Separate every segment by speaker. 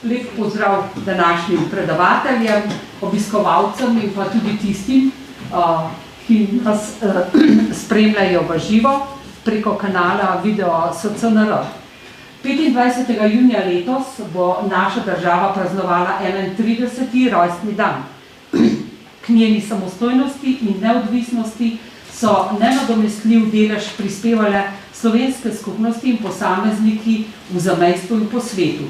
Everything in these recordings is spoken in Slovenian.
Speaker 1: Lep pozdrav današnjim predavateljem, obiskovalcem in pa tudi tistim, ki nas spremljajo v živo preko kanala Video SCNR. 25. junija letos bo naša država praznovala 31. rojstni dan. K njeni samostojnosti in neodvisnosti so nenadomestljiv delež prispevale slovenske skupnosti in posamezniki v zamejstvu in po svetu.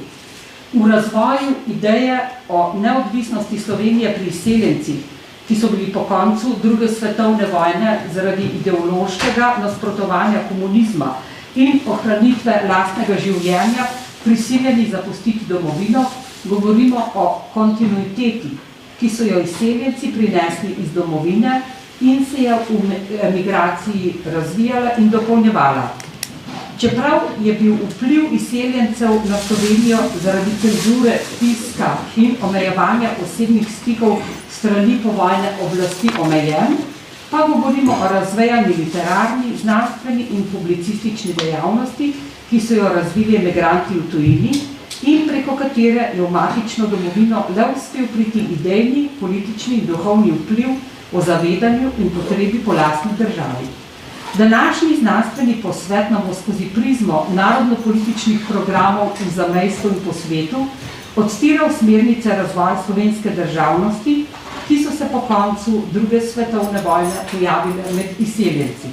Speaker 1: V razvoju ideje o neodvisnosti Slovenije pri izseljencih, ki so bili po koncu druge svetovne vojne zaradi ideološkega nasprotovanja komunizma in ohranitve lastnega življenja prisiljeni zapustiti domovino, govorimo o kontinuiteti, ki so jo izseljenci prinesli iz domovine in se je v emigraciji razvijala in dopolnjevala. Čeprav je bil vpliv izseljencev na Slovenijo zaradi cenzure, tiska in omejevanja osebnih stikov strani povojne oblasti omejen, pa govorimo o razvejani literarni, znanstveni in publicistični dejavnosti, ki so jo razvili emigranti v tujini in preko katere je v matično domovino le uspel priti idejni, politični in duhovni vpliv o zavedanju in potrebi po lastni državi. Današnji znanstveni posvet nam bo skozi prizmo narodno-političnih programov v zamejstvu in po svetu odstiral smernice razvoja slovenske državnosti, ki so se po koncu druge svetovne vojne pojavile med izseljenci.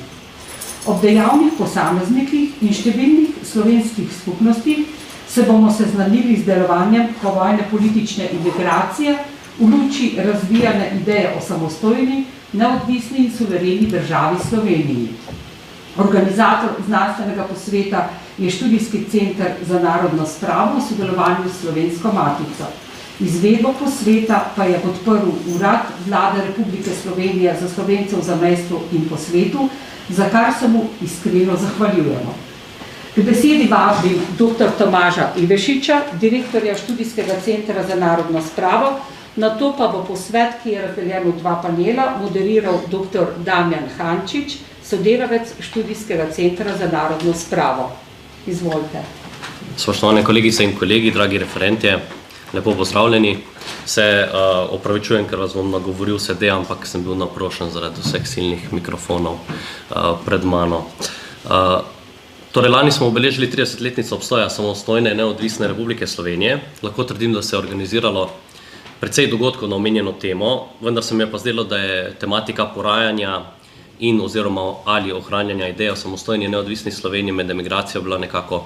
Speaker 1: Ob dejavnih posameznikih in številnih slovenskih skupnosti se bomo seznanili z delovanjem povojne politične imigracije v luči razvijane ideje o samostojni, neodvisni in suvereni državi Sloveniji. Organizator znanstvenega posveta je Študijski center za narodno spravo v sodelovanju s Slovensko matico. Izvedbo posveta pa je podprl Urad Vlade Republike Slovenije za Slovence v zamejstvu in po svetu, za kar se mu iskreno zahvaljujemo. K besedi vabim dr. Tomaža Ivešiča, direktorja Študijskega centra za narodno spravo, nato pa bo posvet, ki je razdeljen v dva panela, moderiral dr. Damjan Hančič, sodelavec Študijskega centra za narodno spravo. Izvolite.
Speaker 2: Spoštovane kolegice in kolegi, dragi referentje, lepo pozdravljeni. Se opravičujem, ker vas bom nagovoril sede, ampak sem bil naprošen zaradi vseh silnih mikrofonov pred mano. Torej, lani smo obeležili 30-letnico obstoja samostojne neodvisne Republike Slovenije. Lahko trdim, da se je organiziralo precej dogodkov na omenjeno temo, vendar se mi je pa zdelo, da je tematika porajanja in oziroma ali ohranjanja ideje o samostojni neodvisni Sloveniji med emigracijo bila nekako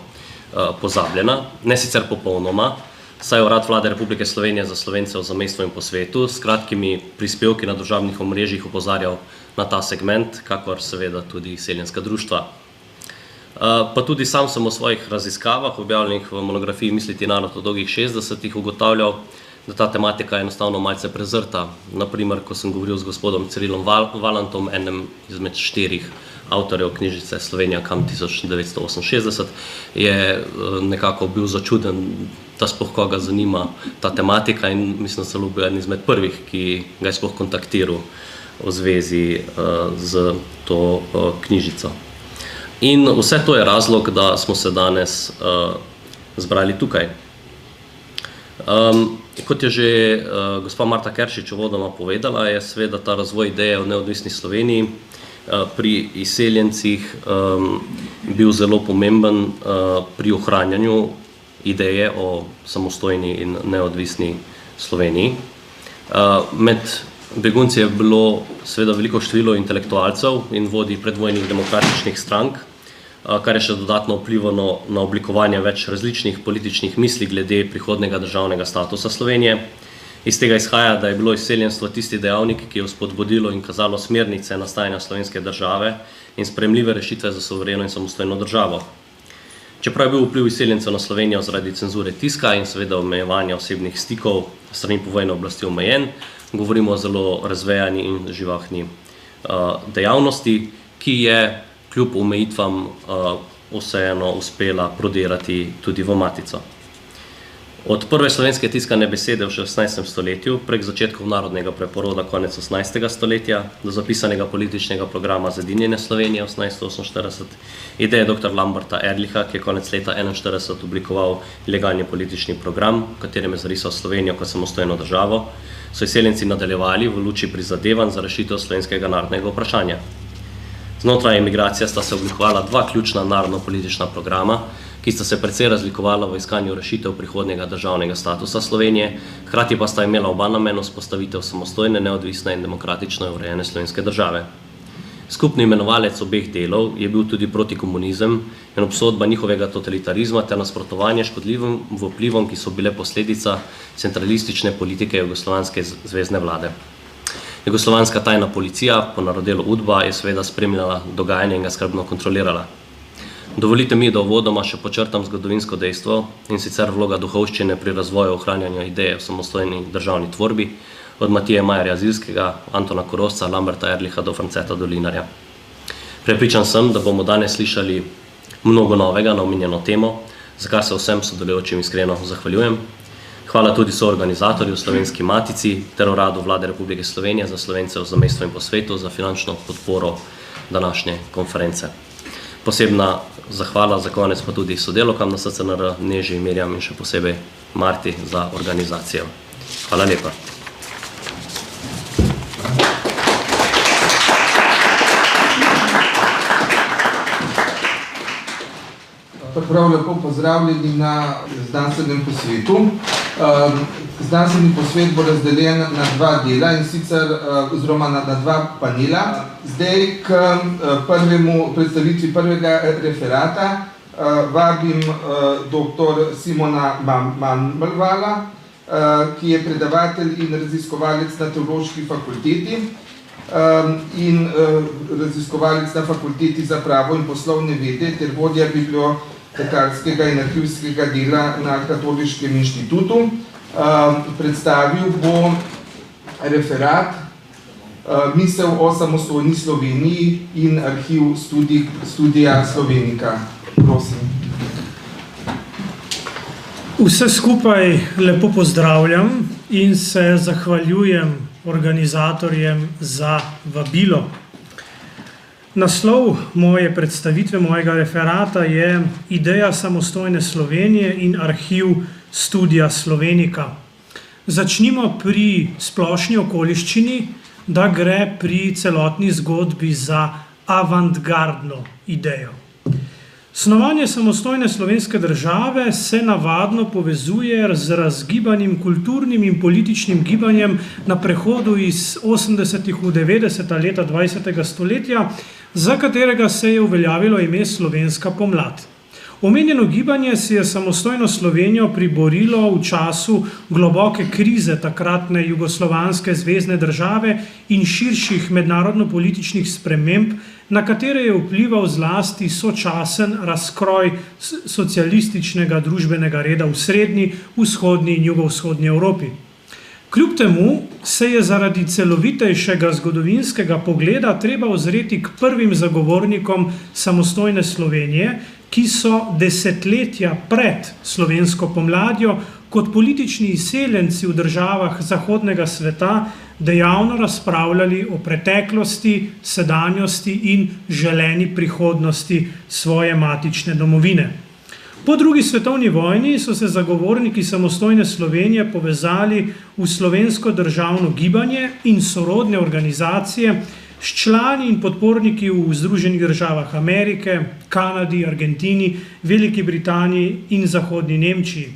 Speaker 2: pozabljena. Ne sicer popolnoma, saj je Urad Vlade Republike Slovenije za Slovence v zamejstvu in po svetu s kratkimi prispevki na družabnih omrežjih opozarjal na ta segment, kakor seveda tudi izseljenska društva. Pa tudi sam sem v svojih raziskavah, objavljenih v monografiji Misliti narod v dolgih 60-ih, ugotavljal, da ta tematika je enostavno malce prezrta. Naprimer, ko sem govoril z gospodom Cirilom Valantom, enem izmed 4 avtorjev knjižice Slovenija kam 1968, je nekako bil začuden, da sploh koga zanima ta tematika in mislim, da celo bil eden izmed prvih, ki ga je sploh kontaktiral v zvezi z to knjižico. In vse to je razlog, da smo se danes zbrali tukaj. Kot je že gospa Marta Keršič uvodoma povedala, je seveda ta razvoj ideje o neodvisni Sloveniji pri izseljencih bil zelo pomemben pri ohranjanju ideje o samostojni in neodvisni Sloveniji. Med begunci je bilo seveda veliko število intelektualcev in vodij predvojnih demokratičnih strank, kar je še dodatno vplivalo na oblikovanje več različnih političnih misli glede prihodnega državnega statusa Slovenije. Iz tega izhaja, da je bilo izseljenstvo tisti dejavnik, ki je spodbudilo in kazalo smernice nastajanja slovenske države in sprejemljive rešitve za suvereno in samostojno državo. Čeprav je bil vpliv izseljencev na Slovenijo zaradi cenzure tiska in seveda omejevanja osebnih stikov strani povojne oblasti omejen, govorimo o zelo razvejani in živahni dejavnosti, ki je kljub omejitvam vseeno uspela prodirati tudi v matico. Od prve slovenske tiskane besede v 16. stoletju, prek začetkov narodnega preporoda konec 18. stoletja, do zapisanega političnega programa Zedinjene Slovenije 1848, ideje dr. Lamberta Ehrlicha, ki je konec leta 1941 oblikoval legalni politični program, v katerem je zarisal Slovenijo kot samostojno državo, so izseljenci nadaljevali v luči prizadevanj za rešitev slovenskega narodnega vprašanja. Znotraj emigracije sta se oblikovala dva ključna narodno-politična programa, ki sta se precej razlikovala v iskanju rešitev prihodnjega državnega statusa Slovenije, hkrati pa sta imela oba namen vzpostavitev samostojne, neodvisne in demokratično urejene slovenske države. Skupni imenovalec obeh delov je bil tudi protikomunizem in obsodba njihovega totalitarizma ter nasprotovanje škodljivim vplivom, ki so bile posledica centralistične politike jugoslovanske zvezne vlade. Jugoslovanska tajna policija, po narodelu UDBA, je seveda spremljala dogajanje in ga skrbno kontrolirala. Dovolite mi, da uvodoma še počrtam zgodovinsko dejstvo, in sicer vloga duhovščine pri razvoju ohranjanja ideje v samostojni državni tvorbi, od Matije Majerja Zilskega, Antona Korosca, Lamberta Ehrlicha do Franceta Dolinarja. Prepričan sem, da bomo danes slišali mnogo novega na omenjeno temo, za kar se vsem sodelujočim iskreno zahvaljujem. Hvala tudi soorganizatorju Slovenski matici ter Uradu Vlade Republike Slovenije za Slovence v zamejstvu in po svetu za finančno podporo današnje konference. Posebna zahvala za konec pa tudi sodelavkam na SCNR, Neži, Mirjam in še posebej Marti za organizacijo. Hvala lepa.
Speaker 3: Prav lepo pozdravljeni na znanstvenem posvetu. Znanstveni posvet bo razdeljen na dva dela in sicer oziroma na dva panela. Zdaj k predstavitvi prvega referata vabim dr. Simona Manmelvala, ki je predavatelj in raziskovalec na Teološki fakulteti in raziskovalec na Fakulteti za pravo in poslovne vede ter vodja bibliotekarskega in arhivskega dela na Katoliškem inštitutu. Predstavil bo referat Misel o samostojni Sloveniji in arhiv Studija Slovenika. Prosim.
Speaker 4: Vse skupaj lepo pozdravljam in se zahvaljujem organizatorjem za vabilo. Naslov moje predstavitve, mojega referata je Ideja samostojne Slovenije in arhiv Studija Slovenika. Začnimo pri splošni okoliščini, da gre pri celotni zgodbi za avantgardno idejo. Snovanje samostojne slovenske države se navadno povezuje z razgibanim kulturnim in političnim gibanjem na prehodu iz 80. v 90. leta 20. stoletja, za katerega se je uveljavilo ime Slovenska pomlad. Omenjeno gibanje si je samostojno Slovenijo priborilo v času globoke krize takratne jugoslovanske zvezne države in širših mednarodno-političnih sprememb, na katere je vplival zlasti sočasen razkroj socialističnega družbenega reda v srednji, vzhodni in jugovzhodni Evropi. Kljub temu se je zaradi celovitejšega zgodovinskega pogleda treba ozreti k prvim zagovornikom samostojne Slovenije, ki so desetletja pred slovensko pomladjo kot politični izseljenci v državah zahodnega sveta dejavno razpravljali o preteklosti, sedanjosti in želeni prihodnosti svoje matične domovine. Po drugi svetovni vojni so se zagovorniki samostojne Slovenije povezali v slovensko državno gibanje in sorodne organizacije s člani in podporniki v Združenih državah Amerike, Kanadi, Argentini, Veliki Britaniji in Zahodni Nemčiji.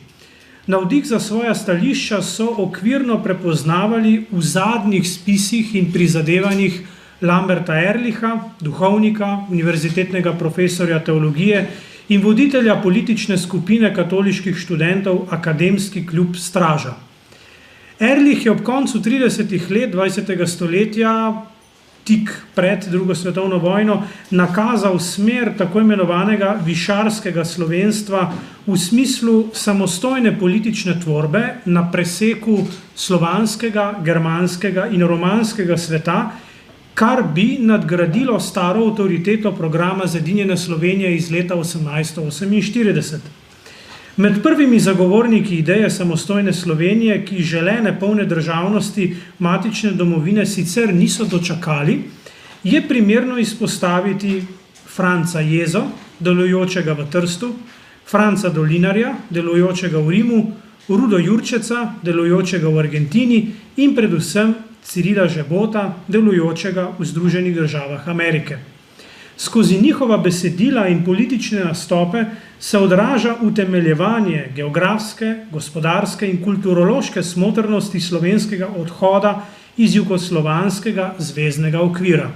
Speaker 4: Navdih za svoja stališča so okvirno prepoznavali v zadnjih spisih in prizadevanjih Lamberta Ehrlicha, duhovnika, univerzitetnega profesorja teologije in voditelja politične skupine katoliških študentov Akademski klub Straža. Ehrlich je ob koncu 30. let 20. stoletja, tik pred drugo svetovno vojno, nakazal smer tako imenovanega višarskega slovenstva v smislu samostojne politične tvorbe na preseku slovanskega, germanskega in romanskega sveta, kar bi nadgradilo staro avtoriteto programa Zedinjene Slovenije iz leta 1848. Med prvimi zagovorniki ideje samostojne Slovenije, ki želene polne državnosti matične domovine sicer niso dočakali, je primerno izpostaviti Franca Jezo, delujočega v Trstu, Franca Dolinarja, delujočega v Rimu, Rudo Jurčeca, delujočega v Argentini in predvsem Cirila Žebota, delujočega v Združenih državah Amerike. Skozi njihova besedila in politične nastope se odraža utemeljevanje geografske, gospodarske in kulturološke smotrnosti slovenskega odhoda iz jugoslovanskega zveznega okvira.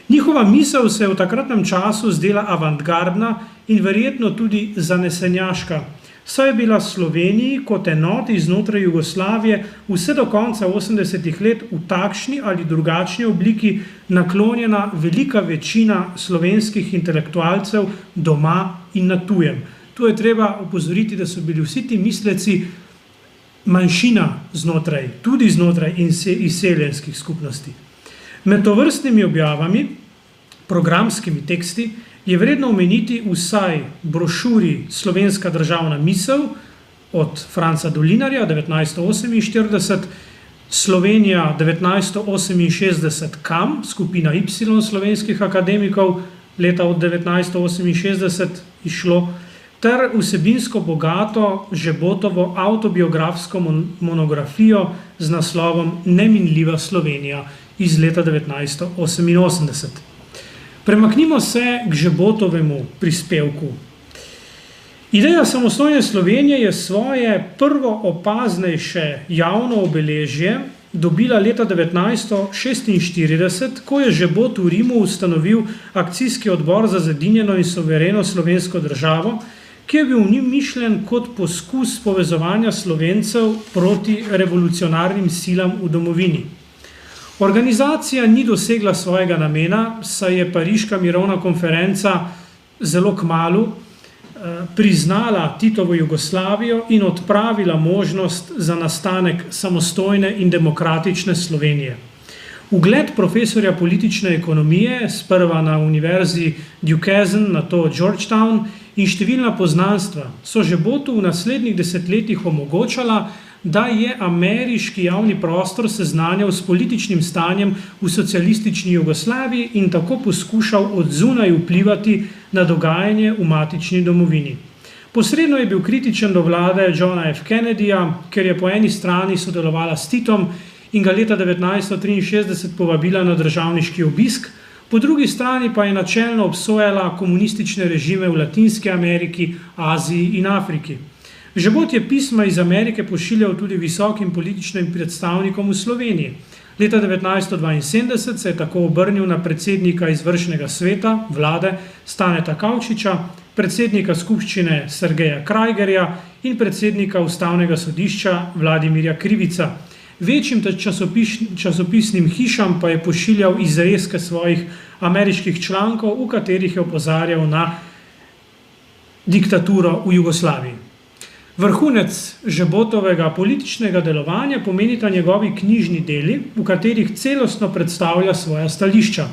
Speaker 4: Njihova misel se je v takratnem času zdela avantgardna in verjetno tudi zanesenjaška, saj je bila Sloveniji kot enoti znotraj Jugoslavije vse do konca 80-ih let v takšni ali drugačni obliki naklonjena velika večina slovenskih intelektualcev doma in na tujem. Tu je treba opozoriti, da so bili vsi ti misleci manjšina tudi znotraj izseljenskih skupnosti. Med tovrstnimi objavami, programskimi teksti, je vredno omeniti vsaj brošuri Slovenska državna misel od Franca Dolinarja 1948, Slovenija 1968 KAM, skupina Y slovenskih akademikov, leta od 1968 išlo, ter vsebinsko bogato Žebotovo avtobiografsko monografijo z naslovom Neminljiva Slovenija iz leta 1988. Premaknimo se k Žebotovemu prispevku. Ideja samostojne Slovenije je svoje prvo opaznejše javno obeležje dobila leta 1946, ko je Žebot v Rimu ustanovil akcijski odbor za zedinjeno in suvereno slovensko državo, ki je bil v njim mišljen kot poskus povezovanja Slovencev proti revolucionarnim silam v domovini. Organizacija ni dosegla svojega namena, saj je Pariška mirovna konferenca zelo kmalu priznala Titovo Jugoslavijo in odpravila možnost za nastanek samostojne in demokratične Slovenije. Ugled profesorja politične ekonomije, sprva na univerzi Duquesne, nato Georgetown, in številna poznanstva so Žebotu v naslednjih desetletjih omogočala, da je ameriški javni prostor seznanjal s političnim stanjem v socialistični Jugoslaviji in tako poskušal od zunaj vplivati na dogajanje v matični domovini. Posredno je bil kritičen do vlade Johna F. Kennedyja, ker je po eni strani sodelovala s Titom in ga leta 1963 povabila na državniški obisk, po drugi strani pa je načelno obsojala komunistične režime v Latinski Ameriki, Aziji in Afriki. Žebot je pisma iz Amerike pošiljal tudi visokim političnim predstavnikom v Sloveniji. Leta 1972 se je tako obrnil na predsednika izvršnega sveta, vlade Staneta Kavčiča, predsednika skupščine Sergeja Krajgerja in predsednika ustavnega sodišča Vladimirja Krivica. Večjim časopisnim hišam pa je pošiljal izrezke svojih ameriških člankov, v katerih je opozarjal na diktaturo v Jugoslaviji. Vrhunec Žebotovega političnega delovanja pomenita njegovi knjižni deli, v katerih celostno predstavlja svoja stališča.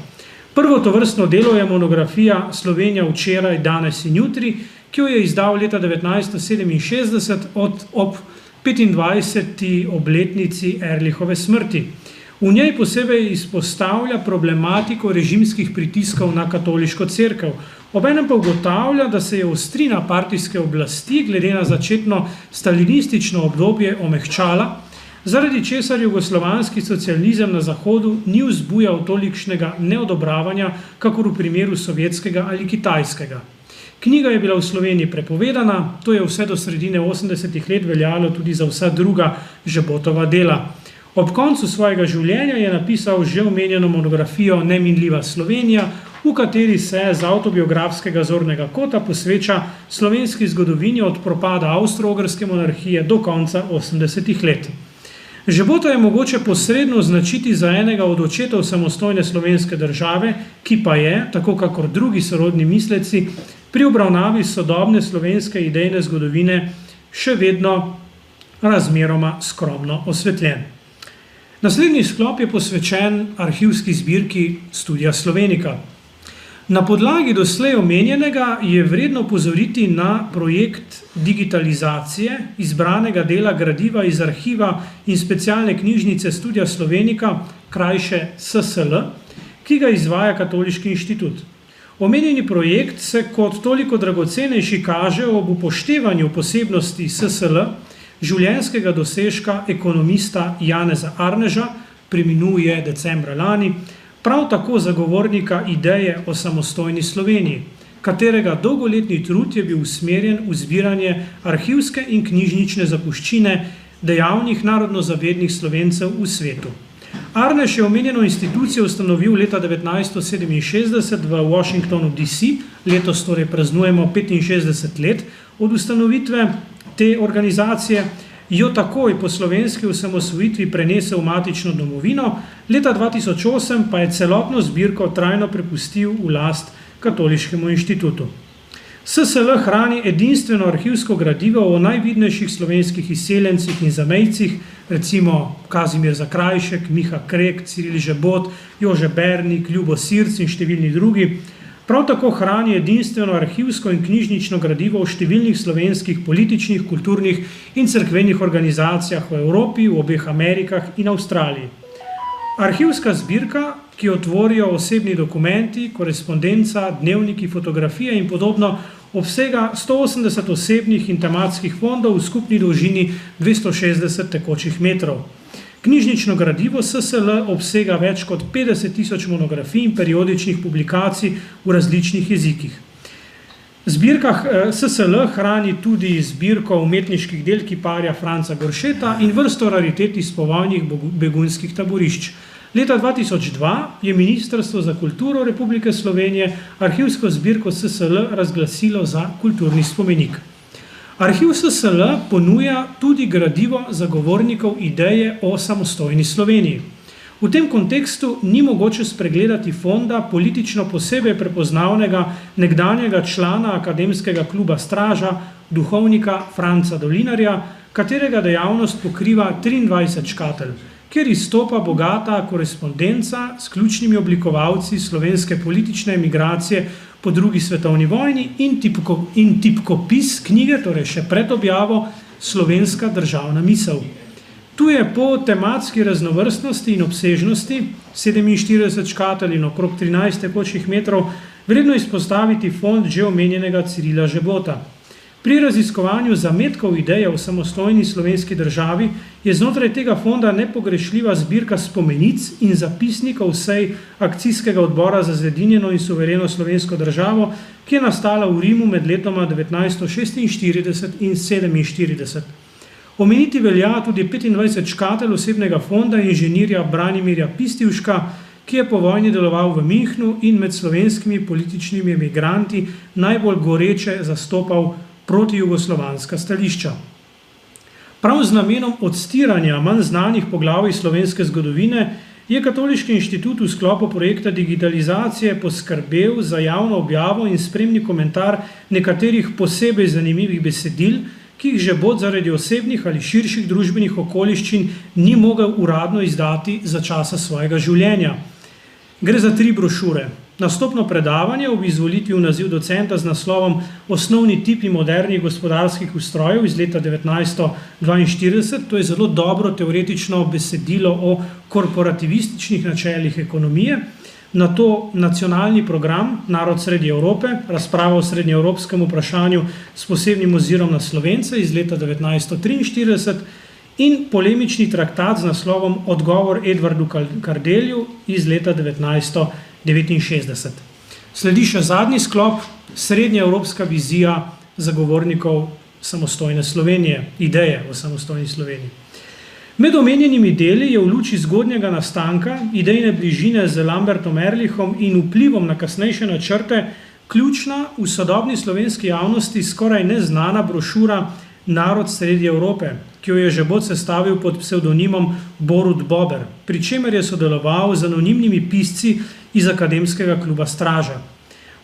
Speaker 4: Prvo tovrstno delo je monografija Slovenija včeraj, danes in jutri, ki jo je izdal leta 1967 ob 25. obletnici Erlichove smrti. V njej posebej izpostavlja problematiko režimskih pritiskov na katoliško cerkev. Obenem pa ugotavlja, da se je ostrina partijske oblasti glede na začetno stalinistično obdobje omehčala, zaradi česar jugoslovanski socializem na Zahodu ni vzbujal tolikšnega neodobravanja, kakor v primeru sovjetskega ali kitajskega. Knjiga je bila v Sloveniji prepovedana, to je vse do sredine 80-ih let veljalo tudi za vsa druga Žebotova dela. Ob koncu svojega življenja je napisal že omenjeno monografijo Neminljiva Slovenija, v kateri se z avtobiografskega zornega kota posveča slovenski zgodovini od propada Avstro-Ogrske monarhije do konca 80-ih let. Žebota je mogoče posredno označiti za enega od očetov samostojne slovenske države, ki pa je, tako kakor drugi sorodni misleci, pri obravnavi sodobne slovenske idejne zgodovine še vedno razmeroma skromno osvetljen. Naslednji sklop je posvečen arhivski zbirki Studia Slovenica. Na podlagi doslej omenjenega je vredno opozoriti na projekt digitalizacije izbranega dela gradiva iz arhiva in specialne knjižnice Studia Slovenica, krajše SSL, ki ga izvaja Katoliški inštitut. Omenjeni projekt se kot toliko dragocenejši kaže ob upoštevanju posebnosti SSL, življenjskega dosežka ekonomista Janeza Arneža, preminul je decembra lani, prav tako zagovornika ideje o samostojni Sloveniji, katerega dolgoletni trud je bil usmerjen v zbiranje arhivske in knjižnične zapuščine dejavnih narodnozavednih Slovencev v svetu. Arnež je omenjeno institucijo ustanovil leta 1967 v Washingtonu DC, letos torej praznujemo 65 let od ustanovitve te organizacije, jo takoj po slovenski osamosvojitvi prenesel v matično domovino, leta 2008 pa je celotno zbirko trajno prepustil v last Katoliškemu inštitutu. SSL hrani edinstveno arhivsko gradivo o najvidnejših slovenskih izseljencih in zamejcih, recimo Kazimir Zakrajšek, Miha Krek, Ciril Žebot, Jože Bernik, Ljubo Sirc in številni drugi. Prav tako hrani edinstveno arhivsko in knjižnično gradivo o številnih slovenskih političnih, kulturnih in cerkvenih organizacijah v Evropi, v obeh Amerikah in Avstraliji. Arhivska zbirka, ki jo tvorijo osebni dokumenti, korespondenca, dnevniki, fotografije in podobno, obsega 180 osebnih in tematskih fondov v skupni dolžini 260 tekočih metrov. Knjižnično gradivo SSL obsega več kot 50 000 monografij in periodičnih publikacij v različnih jezikih. Zbirka SSL hrani tudi zbirko umetniških del kiparja Franca Goršeta in vrsto raritet iz povojnih begunskih taborišč. Leta 2002 je Ministrstvo za kulturo Republike Slovenije arhivsko zbirko SSL razglasilo za kulturni spomenik. Arhiv SSL ponuja tudi gradivo zagovornikov ideje o samostojni Sloveniji. V tem kontekstu ni mogoče spregledati fonda politično posebej prepoznavnega nekdanjega člana Akademskega kluba Straža, duhovnika Franca Dolinarja, katerega dejavnost pokriva 23 škatelj, kjer izstopa bogata korespondenca s ključnimi oblikovalci slovenske politične emigracije po drugi svetovni vojni in tipkopis knjige, torej še pred objavo, Slovenska državna misel. Tu je po tematski raznovrstnosti in obsežnosti, 47 škatelj in okrog 13 tekočih metrov, vredno izpostaviti fond že omenjenega Cirila Žebota. Pri raziskovanju zametkov ideje o samostojni slovenski državi je znotraj tega fonda nepogrešljiva zbirka spomenic in zapisnikov sej akcijskega odbora za zedinjeno in suvereno slovensko državo, ki je nastala v Rimu med letoma 1946 in 1947. Omeniti velja tudi 25 škatelj osebnega fonda inženirja Branimirja Pistivška, ki je po vojni deloval v Münchnu in med slovenskimi političnimi emigranti najbolj goreče zastopal protijugoslovanska stališča. Prav z namenom odstiranja manj znanih poglavij slovenske zgodovine je Katoliški inštitut v sklopu projekta digitalizacije poskrbel za javno objavo in spremni komentar nekaterih posebej zanimivih besedil, ki jih Žebot zaradi osebnih ali širših družbenih okoliščin ni mogel uradno izdati za časa svojega življenja. Gre za 3 brošure. Nastopno predavanje ob izvolitvi v naziv docenta z naslovom Osnovni tipi modernih gospodarskih ustrojev iz leta 1942, to je zelo dobro teoretično besedilo o korporativističnih načelih ekonomije, nato nacionalni program Narod Srednje Evrope, razprava o srednjeevropskem vprašanju s posebnim ozirom na Slovence iz leta 1943 in polemični traktat z naslovom Odgovor Edvardu Kardelju iz leta 1969. Sledi še zadnji sklop, srednjeevropska vizija zagovornikov samostojne Slovenije, ideje o samostojni Sloveniji. Med omenjenimi deli je v luči zgodnjega nastanka, idejne bližine z Lambertom Ehrlichom in vplivom na kasnejše načrte ključna v sodobni slovenski javnosti skoraj neznana brošura Narod Srednje Evrope, ki jo je Žebot sestavil pod psevdonimom Borut Bober, pri čemer je sodeloval z anonimnimi pisci iz Akademskega kluba Straža.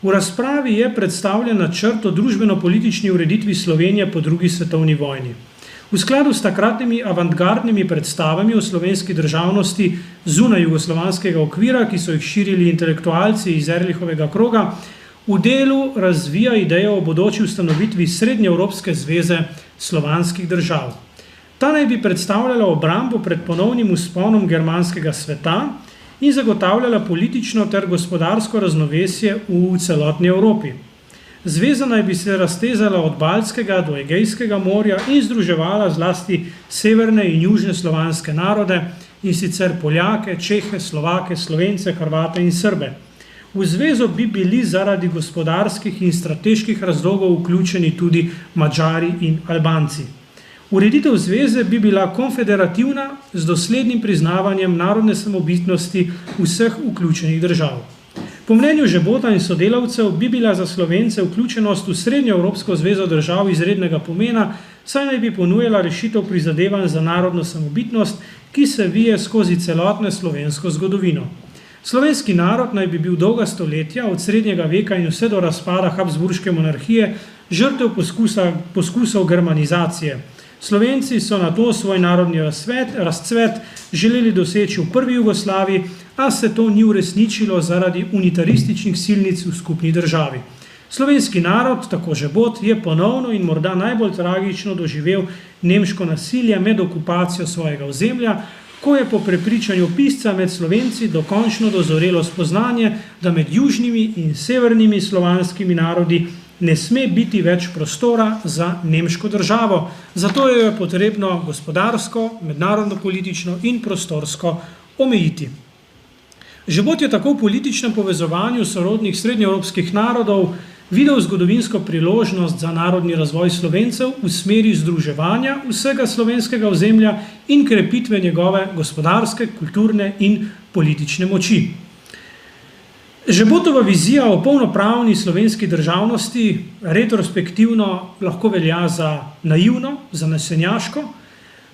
Speaker 4: V razpravi je predstavljen načrt o družbeno-politični ureditvi Slovenije po drugi svetovni vojni. V skladu s takratnimi avantgardnimi predstavami o slovenski državnosti zunaj jugoslovanskega okvira, ki so jih širili intelektualci iz Ehrlichovega kroga, v delu razvija idejo o bodoči ustanovitvi Srednjeevropske zveze slovanskih držav. Ta naj bi predstavljala obrambo pred ponovnim vzponom germanskega sveta in zagotavljala politično ter gospodarsko raznovesje v celotni Evropi. Zveza naj bi se raztezala od Baltskega do Egejskega morja in združevala zlasti severne in južne slovanske narode, in sicer Poljake, Čehe, Slovake, Slovence, Hrvate in Srbe. V zvezo bi bili zaradi gospodarskih in strateških razlogov vključeni tudi Madžari in Albanci. Ureditev zveze bi bila konfederativna z doslednim priznavanjem narodne samobitnosti vseh vključenih držav. Po mnenju Žebota in sodelavcev bi bila za Slovence vključenost v Srednjeevropsko zvezo držav izrednega pomena, saj naj bi ponujala rešitev prizadevanj za narodno samobitnost, ki se vije skozi celotno slovensko zgodovino. Slovenski narod naj bi bil dolga stoletja, od srednjega veka in vse do razpada Habsburške monarhije, žrtev poskusov germanizacije. Slovenci so nato svoj narodni razcvet želeli doseči v prvi Jugoslaviji, a se to ni uresničilo zaradi unitarističnih silnic v skupni državi. Slovenski narod, tako Žebot, je ponovno in morda najbolj tragično doživel nemško nasilje med okupacijo svojega ozemlja, ko je po prepričanju pisca med Slovenci dokončno dozorelo spoznanje, da med južnimi in severnimi slovanskimi narodi ne sme biti več prostora za nemško državo, zato jo je potrebno gospodarsko, mednarodno politično in prostorsko omejiti. Žebot je tako v političnem povezovanju sorodnih srednjeevropskih narodov videl zgodovinsko priložnost za narodni razvoj Slovencev v smeri združevanja vsega slovenskega ozemlja in krepitve njegove gospodarske, kulturne in politične moči. Žebotova vizija o polnopravni slovenski državnosti retrospektivno lahko velja za naivno, za nasenjaško,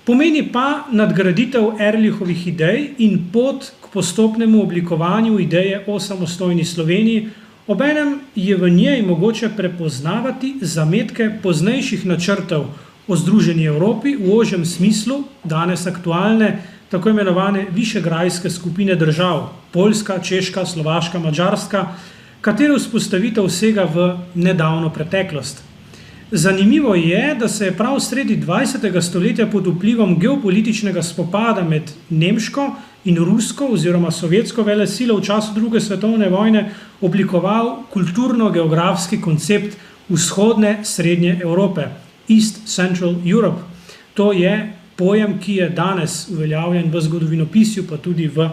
Speaker 4: pomeni pa nadgraditev Ehrlichovih idej in pot k postopnemu oblikovanju ideje o samostojni Sloveniji, obenem je v njej mogoče prepoznavati zametke poznejših načrtov o združeni Evropi v ožjem smislu, danes aktualne, tako imenovane višegrajske skupine držav, Poljska, Češka, Slovaška, Madžarska, katere vzpostavitev sega v nedavno preteklost. Zanimivo je, da se je prav sredi 20. stoletja pod vplivom geopolitičnega spopada med nemško in rusko oziroma sovjetsko velesilo v času druge svetovne vojne oblikoval kulturno-geografski koncept vzhodne srednje Evrope, East Central Europe. To je pojem, ki je danes uveljavljen v zgodovinopisju, pa tudi v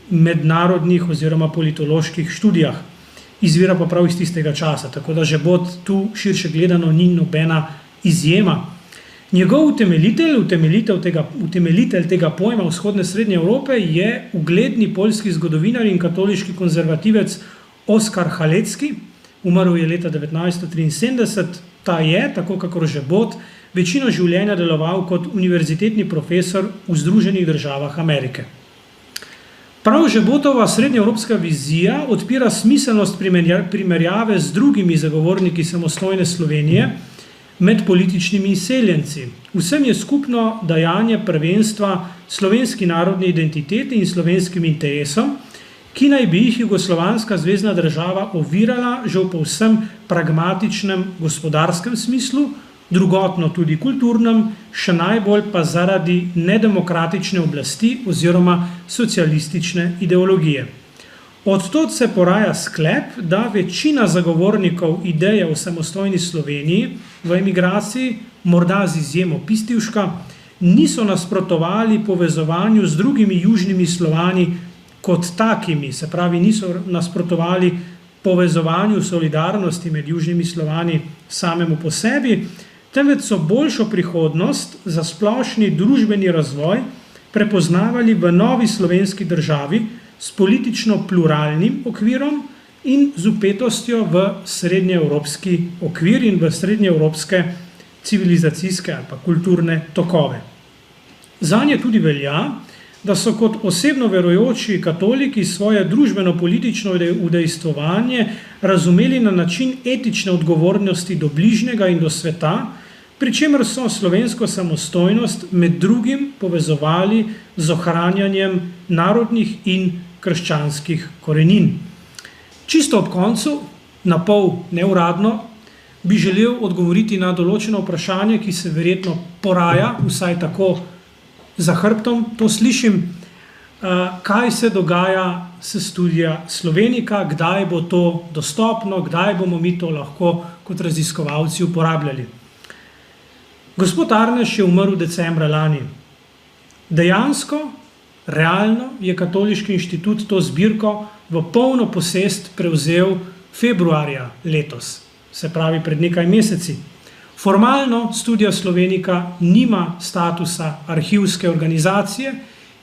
Speaker 4: mednarodnih oziroma politoloških študijah. Izvira pa prav iz tistega časa, tako da Žebot tu širše gledano ni nobena izjema. Njegov utemeljitelj tega pojma vzhodne srednje Evrope je ugledni poljski zgodovinar in katoliški konzervativec Oskar Halecki, umrl je leta 1973. Ta je, tako kakor Žebot, večino življenja deloval kot univerzitetni profesor v Združenih državah Amerike. Prav Žebotova srednjeevropska vizija odpira smiselnost primerjave z drugimi zagovorniki samostojne Slovenije med političnimi izseljenci. Vsem je skupno dajanje prvenstva slovenski narodni identiteti in slovenskim interesom, ki naj bi jih jugoslovanska zvezna država ovirala že v povsem pragmatičnem gospodarskem smislu, drugotno tudi kulturnem, še najbolj pa zaradi nedemokratične oblasti oziroma socialistične ideologije. Odtod se poraja sklep, da večina zagovornikov ideje o samostojni Sloveniji v emigraciji, morda z izjemo Pistivška, niso nasprotovali povezovanju z drugimi južnimi Slovani kot takimi, se pravi niso nasprotovali povezovanju solidarnosti med južnimi Slovani samemu po sebi, temveč so boljšo prihodnost za splošni družbeni razvoj prepoznavali v novi slovenski državi s politično pluralnim okvirom in z vpetostjo v srednjeevropski okvir in v srednjeevropske civilizacijske ali pa kulturne tokove. Zanje tudi velja, da so kot osebno verujoči katoliki svoje družbeno-politično udejstvovanje razumeli na način etične odgovornosti do bližnjega in do sveta, pri čemer so slovensko samostojnost med drugim povezovali z ohranjanjem narodnih in krščanskih korenin. Čisto ob koncu, na pol neuradno, bi želel odgovoriti na določeno vprašanje, ki se verjetno poraja, vsaj tako za hrbtom, to slišim, kaj se dogaja s Studia Slovenika, kdaj bo to dostopno, kdaj bomo mi to lahko kot raziskovalci uporabljali. Gospod Arneš je umrl decembra lani. Dejansko, realno je Katoliški inštitut to zbirko v polno posest prevzel februarja letos, se pravi pred nekaj meseci. Formalno Studia Slovenika nima statusa arhivske organizacije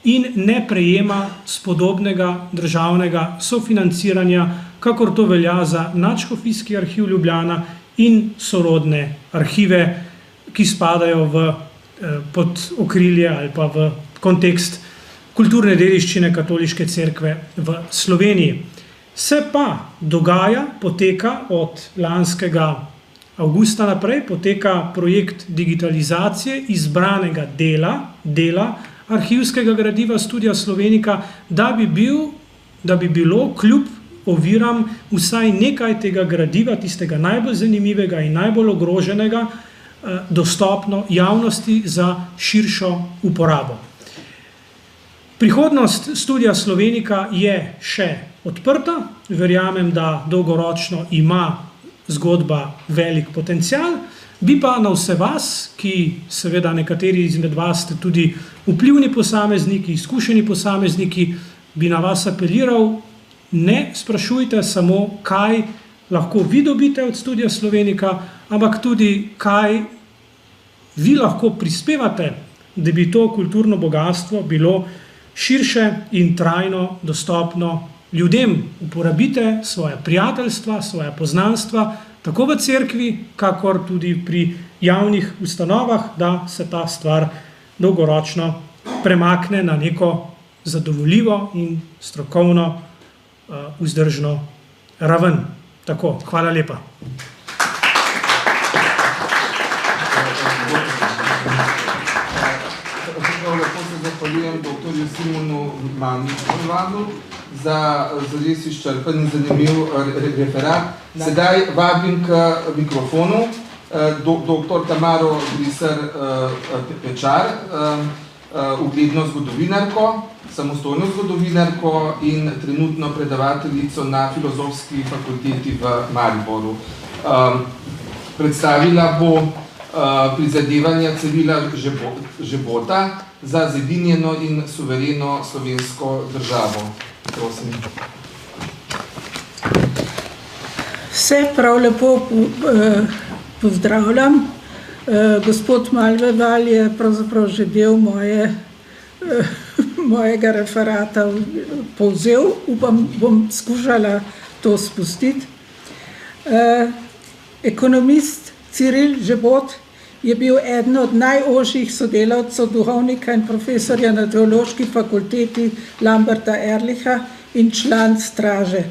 Speaker 4: in ne prejema spodobnega državnega sofinanciranja, kakor to velja za Nadškofijski arhiv Ljubljana in sorodne arhive, ki spadajo pod okrilje ali pa v kontekst kulturne dediščine Katoliške cerkve v Sloveniji. Se pa dogaja, poteka od lanskega avgusta naprej, poteka projekt digitalizacije izbranega dela arhivskega gradiva Studia Slovenika, da bi bilo kljub oviram vsaj nekaj tega gradiva, tistega najbolj zanimivega in najbolj ogroženega, dostopno javnosti za širšo uporabo. Prihodnost Studia Slovenika je še odprta, verjamem, da dolgoročno ima zgodba velik potencial, bi pa na vse vas, ki seveda nekateri izmed vas ste tudi vplivni posamezniki, izkušeni posamezniki, bi na vas apeliral, ne sprašujte samo, kaj lahko vi dobite od Studia Slovenika, ampak tudi, kaj vi lahko prispevate, da bi to kulturno bogastvo bilo širše in trajno dostopno ljudem. Uporabite svoje prijateljstva, svoje poznanstva, tako v cerkvi, kakor tudi pri javnih ustanovah, da se ta stvar dolgoročno premakne na neko zadovoljivo in strokovno vzdržno raven. Tako, hvala lepa.
Speaker 3: Lepo se zahvaljujem dr. Simonu Manjvanu za res izčrpen in zanimiv referat. Sedaj vabim k mikrofonu dr. Tamaro Griser-Pečar, ugledno zgodovinarko, samostojno zgodovinarko in trenutno predavateljico na Filozofski fakulteti v Mariboru. Predstavila bo prizadevanja Cirila Žebota za zedinjeno in suvereno slovensko državo. Prosim.
Speaker 5: Vse prav lepo pozdravljam. Gospod Malveval je pravzaprav že del mojega referata povzel. Upam, bom skušala to spustiti. Ekonomist Ciril Žebot je bil eden od najožjih sodelavcev duhovnika in profesorja na Teološki fakulteti Lamberta Ehrlicha in član straže.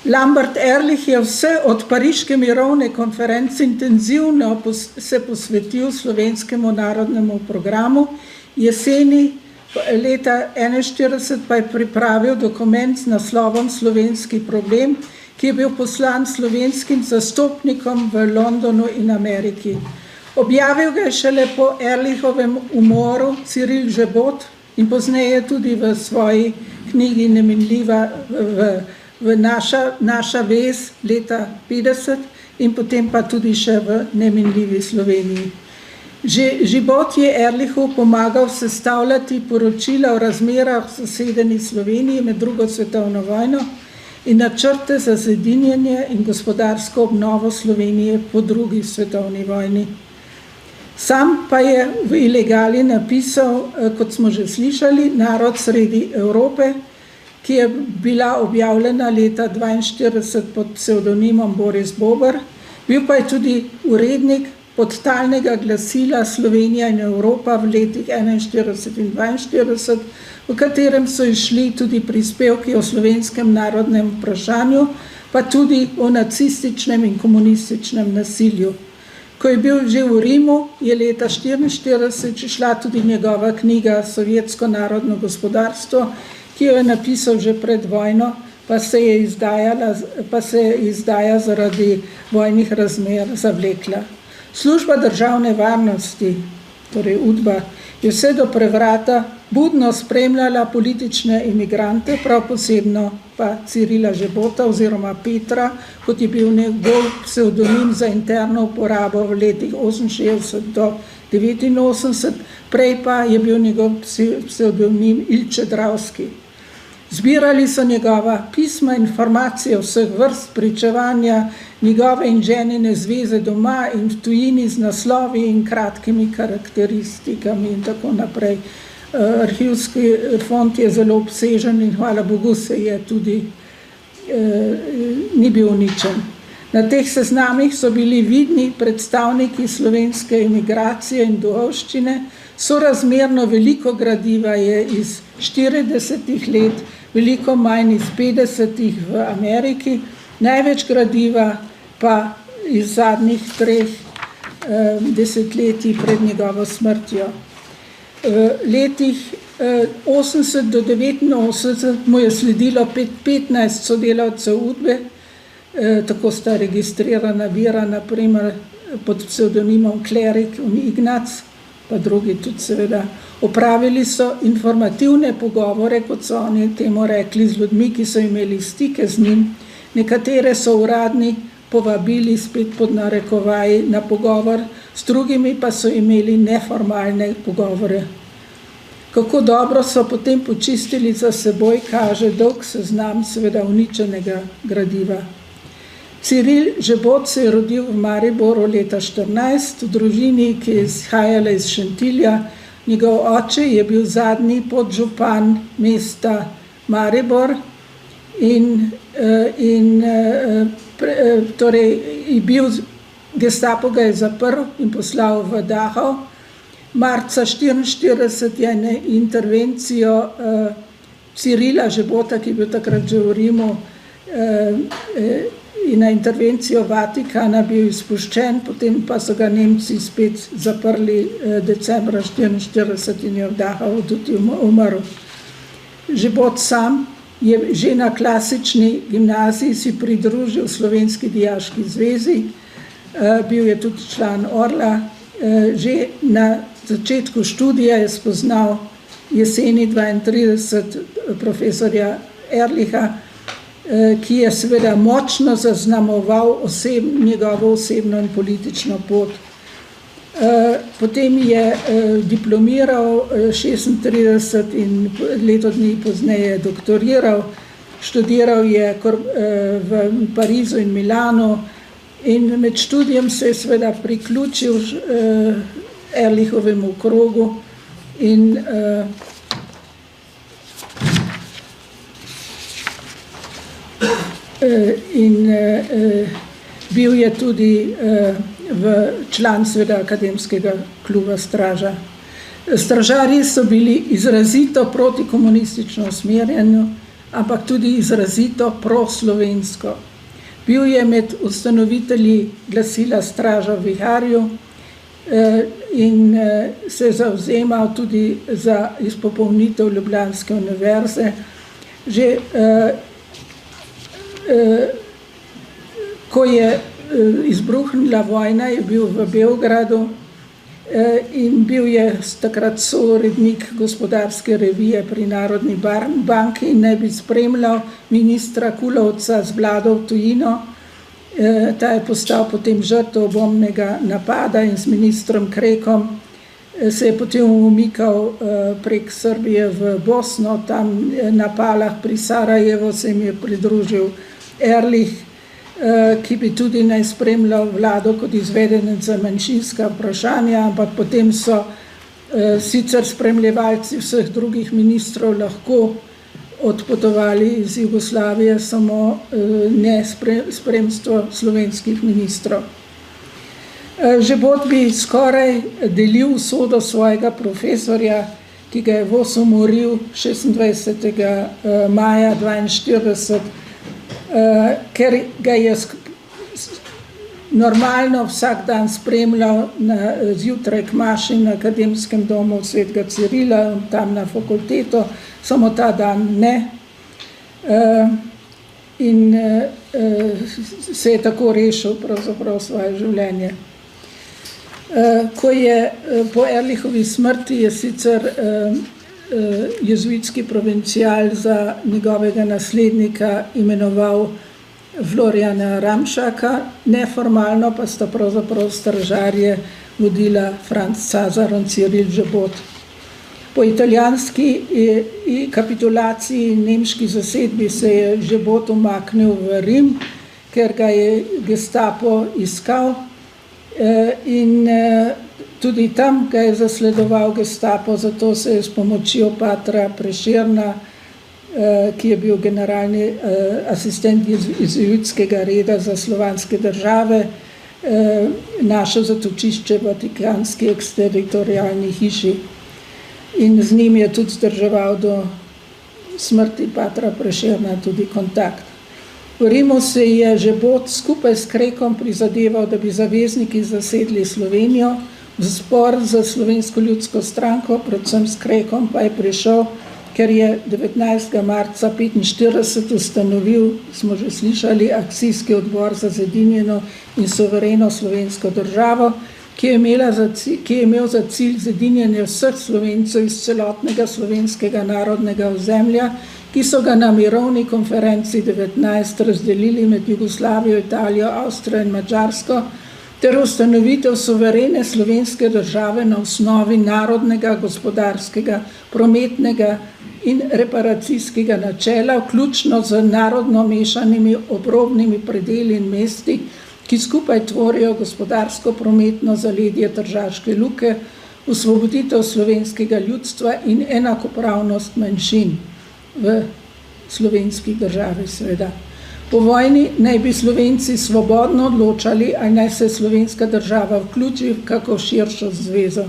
Speaker 5: Lambert Ehrlich je vse od Pariške mirovne konference intenzivno se posvetil slovenskemu narodnemu programu. Jeseni leta 1941 pa je pripravil dokument s naslovom Slovenski problem, ki je bil poslan slovenskim zastopnikom v Londonu in Ameriki. Objavil ga je šele po Ehrlichovem umoru Ciril Žebot in pozneje tudi v svoji knjigi Neminljiva v naša vez leta 50 in potem pa tudi še v Neminljivi Sloveniji. Žebot je Ehrlichu pomagal sestavljati poročila o razmerah v sosednji Sloveniji med drugo svetovno vojno in načrte za zedinjenje in gospodarsko obnovo Slovenije po drugi svetovni vojni. Sam pa je v ilegali napisal, kot smo že slišali, Narod sredi Evrope, ki je bila objavljena leta 1942 pod psevdonimom Boris Bober. Bil pa je tudi urednik podtalnega glasila Slovenija in Evropa v letih 1941 in 1942, v katerem so išli tudi prispevki o slovenskem narodnem vprašanju, pa tudi o nacističnem in komunističnem nasilju. Ko je bil že v Rimu, je leta 1944 šla tudi njegova knjiga Sovjetsko narodno gospodarstvo, ki jo je napisal že pred vojno, pa se je izdaja zaradi vojnih razmer zavlekla. Služba državne varnosti, torej UDBA, je vse do prevrata budno spremljala politične imigrante, prav posebno pa Cirila Žebota oziroma Petra, kot je bil njegov psevdonim za interno uporabo v letih 68 do 89, prej pa je bil njegov psevdonim Ilče Dravski. Zbirali so njegova pisma, informacije vseh vrst, pričevanja, njegove in ženine zveze doma in v tujini z naslovi in kratkimi karakteristikami in tako naprej. Arhivski fond je zelo obsežen in hvala Bogu se je tudi ni bil uničen. Na teh seznamih so bili vidni predstavniki slovenske imigracije in duhovščine, sorazmerno veliko gradiva je iz 40 let, veliko manj iz 50 v Ameriki, največ gradiva pa iz zadnjih 3 desetletij pred njegovo smrtjo. V letih 80 do 89 mu je sledilo 15 sodelavcev UDBE, tako sta registrirana vira, naprimer pod psevdonimom Klerik in Ignac, pa drugi tudi seveda. Opravili so informativne pogovore, kot so oni temu rekli, z ljudmi, ki so imeli stike z njim. Nekatere so uradni povabili spet pod narekovaji na pogovor, s drugimi pa so imeli neformalne pogovore. Kako dobro so potem počistili za seboj, kaže dolg seznam seveda uničenega gradiva. Ciril Žebot se je rodil v Mariboru leta 14, v družini, ki je izhajala iz Šentilja. Njegov oče je bil zadnji podžupan mesta Maribor in torej je bil, Gestapo ga je zaprl in poslal v Dachau. Marca 1944 je na intervencijo Cirila Žebota, ki je bil takrat že v Rimu, in na intervencijo Vatikana bil izpuščen, potem pa so ga Nemci spet zaprli decembra 1944 in je v Dachau tudi umrl. Žebot sam je že na klasični gimnaziji si pridružil Slovenski dijaški zvezi, bil je tudi član Orla, že na začetku študija je spoznal jeseni 32 profesorja Ehrlicha, ki je seveda močno zaznamoval njegovo osebno in politično pot. Potem je diplomiral 36 in leto dni pozneje doktoriral, študiral je v Parizu in Milanu in med študijem se je seveda priključil Ehrlichovemu krogu in bil je tudi član sveda akademskega kluba Straža. Stražarji so bili izrazito protikomunistično usmerjeni, ampak tudi izrazito proslovensko. Bil je med ustanovitelji glasila Straža v Viharju in se zavzemal tudi za izpopolnitev Ljubljanske univerze. Že ko je izbruhnila vojna, je bil v Beogradu in bil je takrat sourednik gospodarske revije pri Narodni banki in naj bi spremljal ministra Kulovca z vlado v tujino. Ta je postal potem žrtev bombnega napada in s ministrom Krekom se je potem umikal prek Srbije v Bosno, tam na Palah pri Sarajevo se jim je pridružil Ehrlich, ki bi tudi naj spremljal vlado kot izvedenec za manjšinska vprašanja, ampak potem so sicer spremljevalci vseh drugih ministrov lahko odpotovali iz Jugoslavije, samo ne spremstvo slovenskih ministrov. Žebot bi skoraj delil usodo svojega profesorja, ki ga je voz umoril 26. maja 1942, ker ga je normalno vsak dan spremljal zjutraj k maši na Akademskem domu svetega Cirila, tam na fakulteto, samo ta dan ne. In se je tako rešil pravzaprav svoje življenje. Ko je po Ehrlichovi smrti je sicer jezuitski provincial za njegovega naslednika imenoval Floriana Ramšaka, neformalno pa sta pravzaprav stražarje vodila Franz Cazar in Cyril Gebot. Po italijanski kapitulaciji in nemški zasedbi se je Gebot umaknil v Rim, ker ga je Gestapo iskal in tudi tam ga je zasledoval Gestapo, zato se je s pomočjo patra Prešerna, ki je bil generalni asistent jezuitskega reda za slovanske države, našel zatočišče v Vatikanski eksteritorialni hiši in z njim je tudi zdrževal do smrti patra Prešerna tudi kontakt. V Rimu se je Gebot skupaj s Krekom prizadeval, da bi zavezniki zasedli Slovenijo. V spor za Slovensko ljudsko stranko, predvsem s Krekom, pa je prišel, ker je 19. marca 1945 ustanovil, smo že slišali, akcijski odbor za zedinjeno in suvereno slovensko državo, ki je imel za cilj zedinjenje vseh Slovencev iz celotnega slovenskega narodnega ozemlja, ki so ga na mirovni konferenci 19 razdelili med Jugoslavijo, Italijo, Avstrijo in Madžarsko, ter ustanovitev suverene slovenske države na osnovi narodnega, gospodarskega, prometnega in reparacijskega načela, vključno z narodno mešanimi obrobnimi predeli in mesti, ki skupaj tvorijo gospodarsko-prometno zaledje Tržaške luke, osvoboditev slovenskega ljudstva in enakopravnost manjšin v slovenski državi seveda. Po vojni naj bi Slovenci svobodno odločali, ali naj se slovenska država vključi v kako širšo zvezo.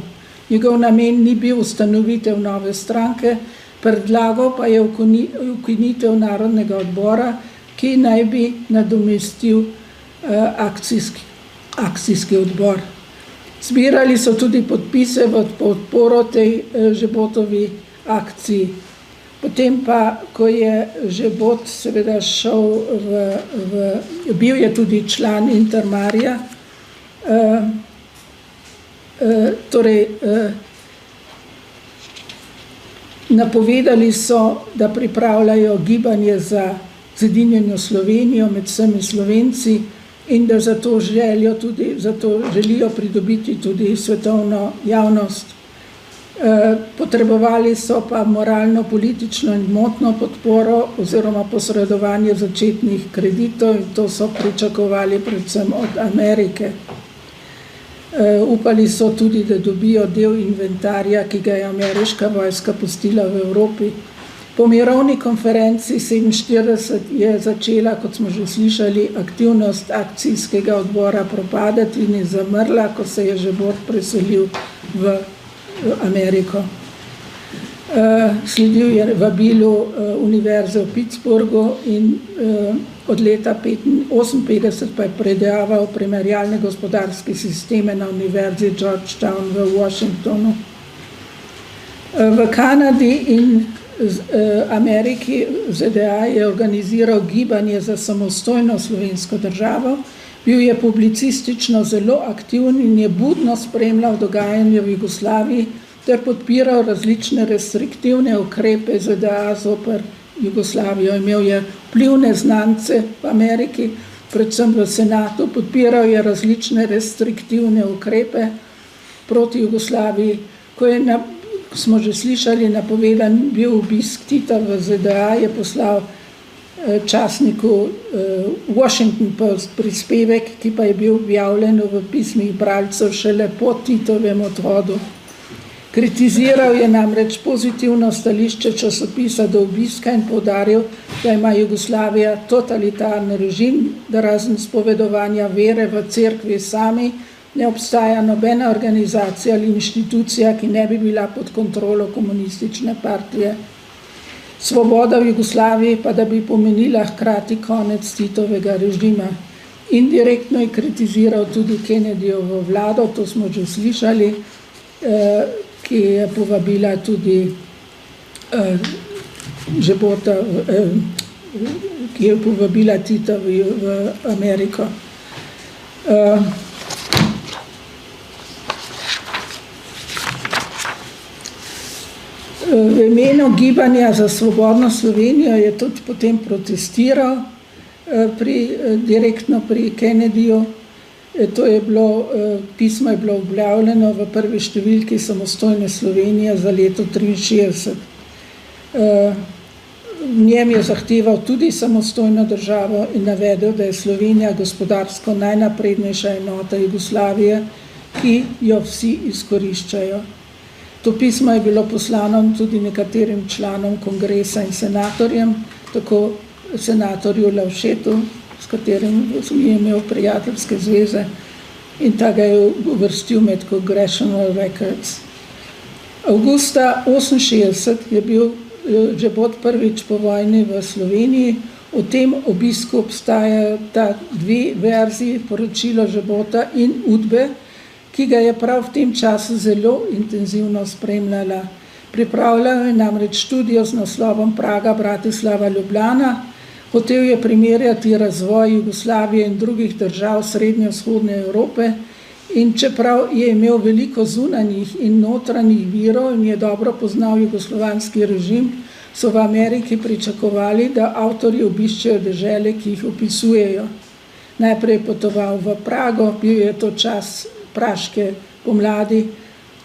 Speaker 5: Njegov namen ni bil ustanovitev nove stranke, predlagal pa je ukinitev Narodnega odbora, ki naj bi nadomestil akcijski odbor. Zbirali so tudi podpise v podporo tej Gebotovi akciji. Potem pa, ko je Gebot seveda šel bil je tudi član Intermarija, napovedali so, da pripravljajo gibanje za zedinjeno Slovenijo med vsemi Slovenci in da zato želijo pridobiti tudi svetovno javnost. Potrebovali so pa moralno, politično in gmotno podporo oziroma posredovanje začetnih kreditov in to so pričakovali predvsem od Amerike. Upali so tudi, da dobijo del inventarja, ki ga je ameriška vojska pustila v Evropi. Po mirovni konferenci 1947 je začela, kot smo že slišali, aktivnost akcijskega odbora propadati in je zamrla, ko se je Gebot preselil v Ameriko. Sledil je vabilu univerze v Pittsburghu in od leta 1958 pa je predaval primerjalne gospodarske sisteme na univerzi Georgetown v Washingtonu. V Kanadi in Ameriki, v ZDA, je organiziral gibanje za samostojno slovensko državo. Bil je publicistično zelo aktiven in je budno spremljal dogajanje v Jugoslaviji ter podpiral različne restriktivne ukrepe ZDA zoper Jugoslavijo. Imel je vplivne znance v Ameriki, predvsem v Senatu, podpiral je različne restriktivne ukrepe proti Jugoslaviji. Ko je, smo že slišali, napovedan bil obisk Tita v ZDA, je poslal časniku Washington Post prispevek, ki pa je bil objavljen v pismih bralcev šele po Titovem odhodu. Kritiziral je namreč pozitivno stališče časopisa do obiska in poudaril, da ima Jugoslavija totalitarni režim, da razen spovedovanja vere v cerkvi sami ne obstaja nobena organizacija ali inštitucija, ki ne bi bila pod kontrolo komunistične partije. Svoboda v Jugoslaviji pa da bi pomenila hkrati konec Titovega režima. Indirektno je kritiziral tudi Kennedyjevo vlado, to smo že slišali, ki je povabila tudi Žebota, ki je povabila Tita v Ameriko. V imenu Gibanja za svobodno Slovenijo je tudi potem protestiral direktno pri Kennedyju. Pismo je bilo objavljeno v prvi številki Samostojne Slovenije za leto 1963. V njem je zahteval tudi samostojno državo in navedel, da je Slovenija gospodarsko najnaprednejša enota Jugoslavije, ki jo vsi izkoriščajo. To pismo je bilo poslano tudi nekaterim članom kongresa in senatorjem, tako senatorju Lavšetu, s katerim je imel prijateljske zveze, in ta ga je uvrstil med Congressional Records. Avgusta 1968 je bil Žebot prvič po vojni v Sloveniji. O tem obisku obstajata dve verziji, poročilo Žebota in Udbe, ki ga je prav v tem času zelo intenzivno spremljala. Pripravljal je namreč študijo z naslovom Praga, Bratislava, Ljubljana. Hotel je primerjati razvoj Jugoslavije in drugih držav srednjo-vzhodne Evrope, in čeprav je imel veliko zunanjih in notranjih virov in je dobro poznal jugoslovanski režim, so v Ameriki pričakovali, da avtorji obiščejo dežele, ki jih opisujejo. Najprej je potoval v Prago, bil je to čas praške pomladi,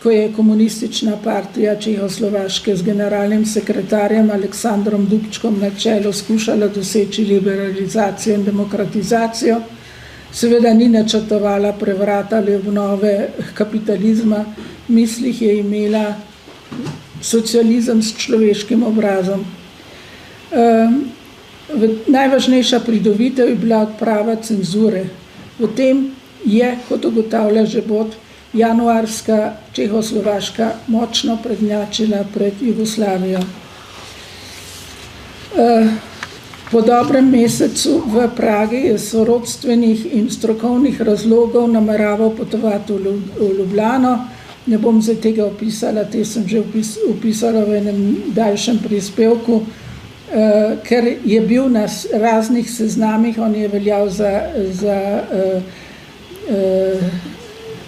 Speaker 5: ko je komunistična partija Čehoslovaške z generalnim sekretarjem Aleksandrom Dubčkom na čelu skušala doseči liberalizacijo in demokratizacijo. Seveda ni načrtovala prevrata ali obnove kapitalizma, v mislih je imela socializem s človeškim obrazom. Najvažnejša pridobitev je bila odprava cenzure. V tem je, kot ugotavlja Žebot, januarska Čehoslovaška močno prednjačila pred Jugoslavijo. Po dobrem mesecu v Pragi je sorodstvenih in strokovnih razlogov nameraval potovati v Ljubljano. Ne bom zdaj tega opisala, te sem že opisala v enem daljšem prispevku, ker je bil na raznih seznamih, on je veljal za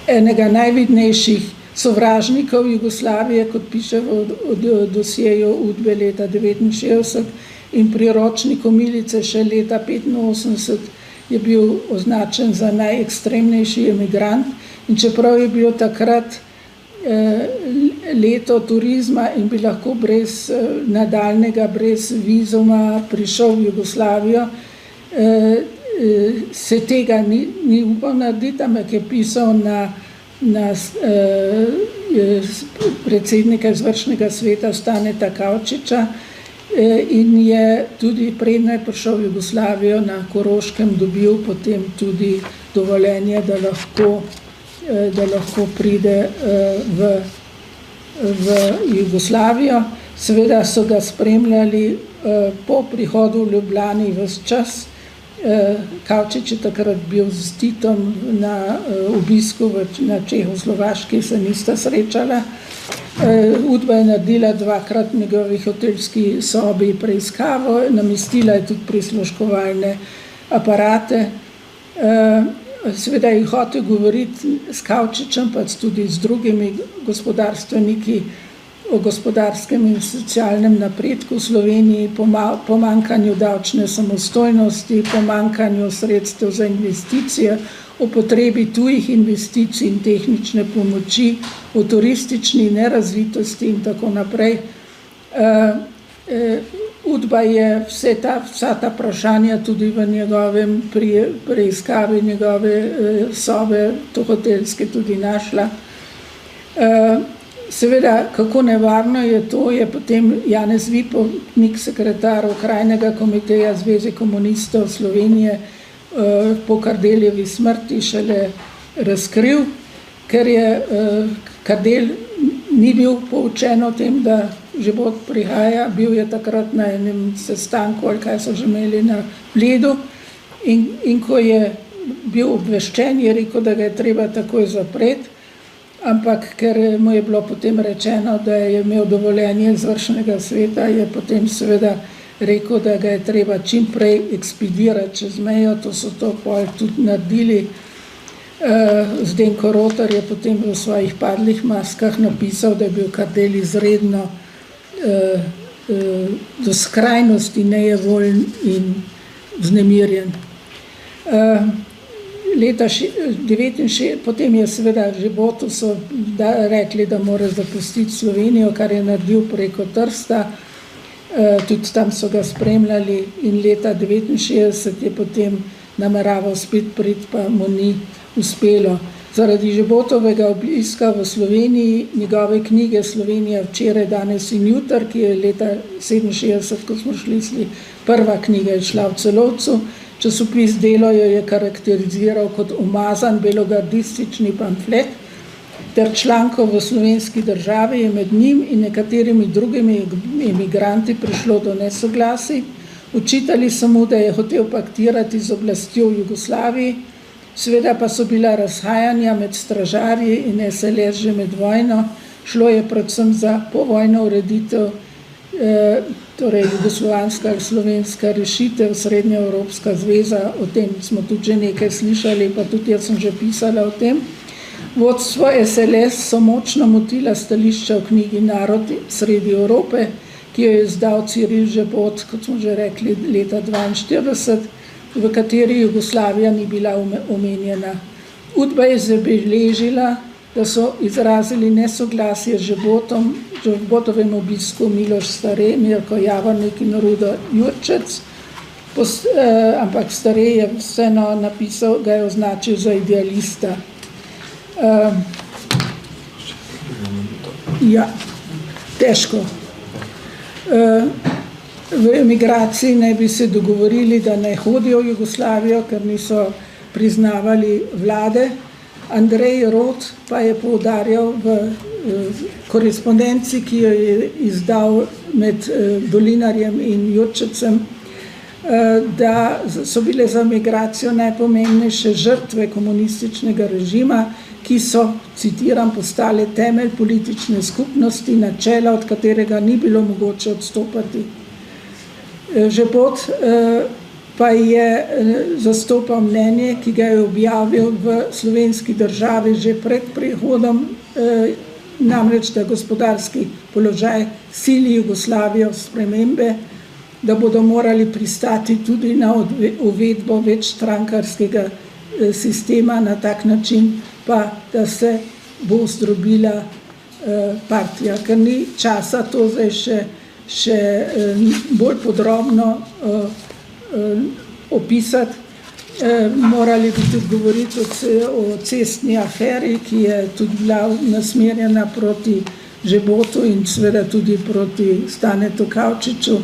Speaker 5: enega najvidnejših sovražnikov Jugoslavije, kot piše v dosjeju Udbe leta 1969, in priročniku Milice še leta 1985 je bil označen za najekstremnejši emigrant, in čeprav je bil takrat leto turizma in bi lahko brez nadaljnega, brez vizuma prišel v Jugoslavijo, se tega ni upal narediti, ampak je pisal na predsednika izvršnega sveta Staneta Kavčiča in je tudi predno je prišel v Jugoslavijo na Koroškem dobil potem tudi dovoljenje, da lahko pride v Jugoslavijo. Seveda so ga spremljali po prihodu v Ljubljani ves čas. Kavčič je takrat bil z Titom na obisku na Čehoslovaški, se nista srečala. Udba je naredila dvakrat v njegovi hotelski sobi preiskavo, namestila je tudi prisluškovalne aparate. Seveda je hotel govoriti s Kavčičem, pa tudi z drugimi gospodarstveniki o gospodarskem in socialnem napredku v Sloveniji, pomanjkanju davčne samostojnosti, pomanjkanju sredstev za investicije, o potrebi tujih investicij in tehnične pomoči, o turistični nerazvitosti in tako naprej. Udba je vsa ta vprašanja tudi v njegovem preiskavi njegove sobe, to hotelske, tudi našla. Seveda, kako nevarno je to, je potem Janez Vipotnik, sekretar Okrajnega komiteja Zveze komunistov Slovenije, po Kardeljevi smrti šele razkril, ker je Kardelj ni bil poučen o tem, da Žebot prihaja, bil je takrat na enem sestanku, ali kaj so že imeli na Bledu, in ko je bil obveščen, je rekel, da ga je treba takoj zapreti, ampak ker mu je bilo potem rečeno, da je imel dovoljenje izvršnega sveta, je potem seveda rekel, da ga je treba čim prej ekspedirati čez mejo, to so to pol tudi naredili. Zdenko Rotar je potem v svojih padlih maskah napisal, da je bil Kardelj izredno do skrajnosti nejevoljen in vznemirjen. Leta 1969, potem je seveda Žebotu so rekli, da mora zapustiti Slovenijo, kar je naredil preko Trsta, tudi tam so ga spremljali in leta 1969 je potem nameraval spet priti, pa mu ni uspelo. Zaradi Žebotovega obiska v Sloveniji, njegove knjige Slovenija včeraj, danes in jutri, ki je leta 1967, ko smo šli, prva knjiga je šla v Celovcu, časopis Delo jo je karakteriziral kot umazan belogardistični pamflet, ter člankov v Slovenski državi je med njim in nekaterimi drugimi emigranti prišlo do nesoglasij. Očitali so mu, da je hotel paktirati z oblastjo v Jugoslaviji, seveda pa so bila razhajanja med stražarji in SLS že med vojno. Šlo je predvsem za povojno ureditev, torej jugoslovanska ali slovenska rešitev, Srednjeevropska zveza, o tem smo tudi že nekaj slišali, pa tudi jaz sem že pisala o tem. Vodstvo SLS so močno motila stališča v knjigi Narod sredi Evrope, ki jo je izdal Ciril Žebot, kot smo že rekli, leta 1942, v kateri Jugoslavija ni bila omenjena. Udba je zabeležila, da so izrazili nesoglasje z Žebotovem obisku Miloš Stare, Mirko Javornik in Rudo Jurčec, ampak Stare je vseeno napisal, ga je označil za idealista. Ja, težko. V emigraciji naj bi se dogovorili, da ne hodijo v Jugoslavijo, ker niso priznavali vlade. Andrej Rot pa je poudarjal v korespondenci, ki jo je izdal med Dolinarjem in Jurčecem, da so bile za migracijo najpomembnejše žrtve komunističnega režima, ki so, citiram, postale temelj politične skupnosti, načela, od katerega ni bilo mogoče odstopati. Žebot pa je zastopal mnenje, ki ga je objavil v Slovenski državi že pred prihodom, namreč da gospodarski položaj sili Jugoslavijo spremembe, da bodo morali pristati tudi na uvedbo večstrankarskega sistema, na tak način pa, da se bo zdrobila partija, ker ni časa to zdaj še bolj podrobno opisati. Morali bi tudi govoriti o cestni aferi, ki je tudi bila nasmerjena proti Žebotu in seveda tudi proti Stanetu Kavčiču,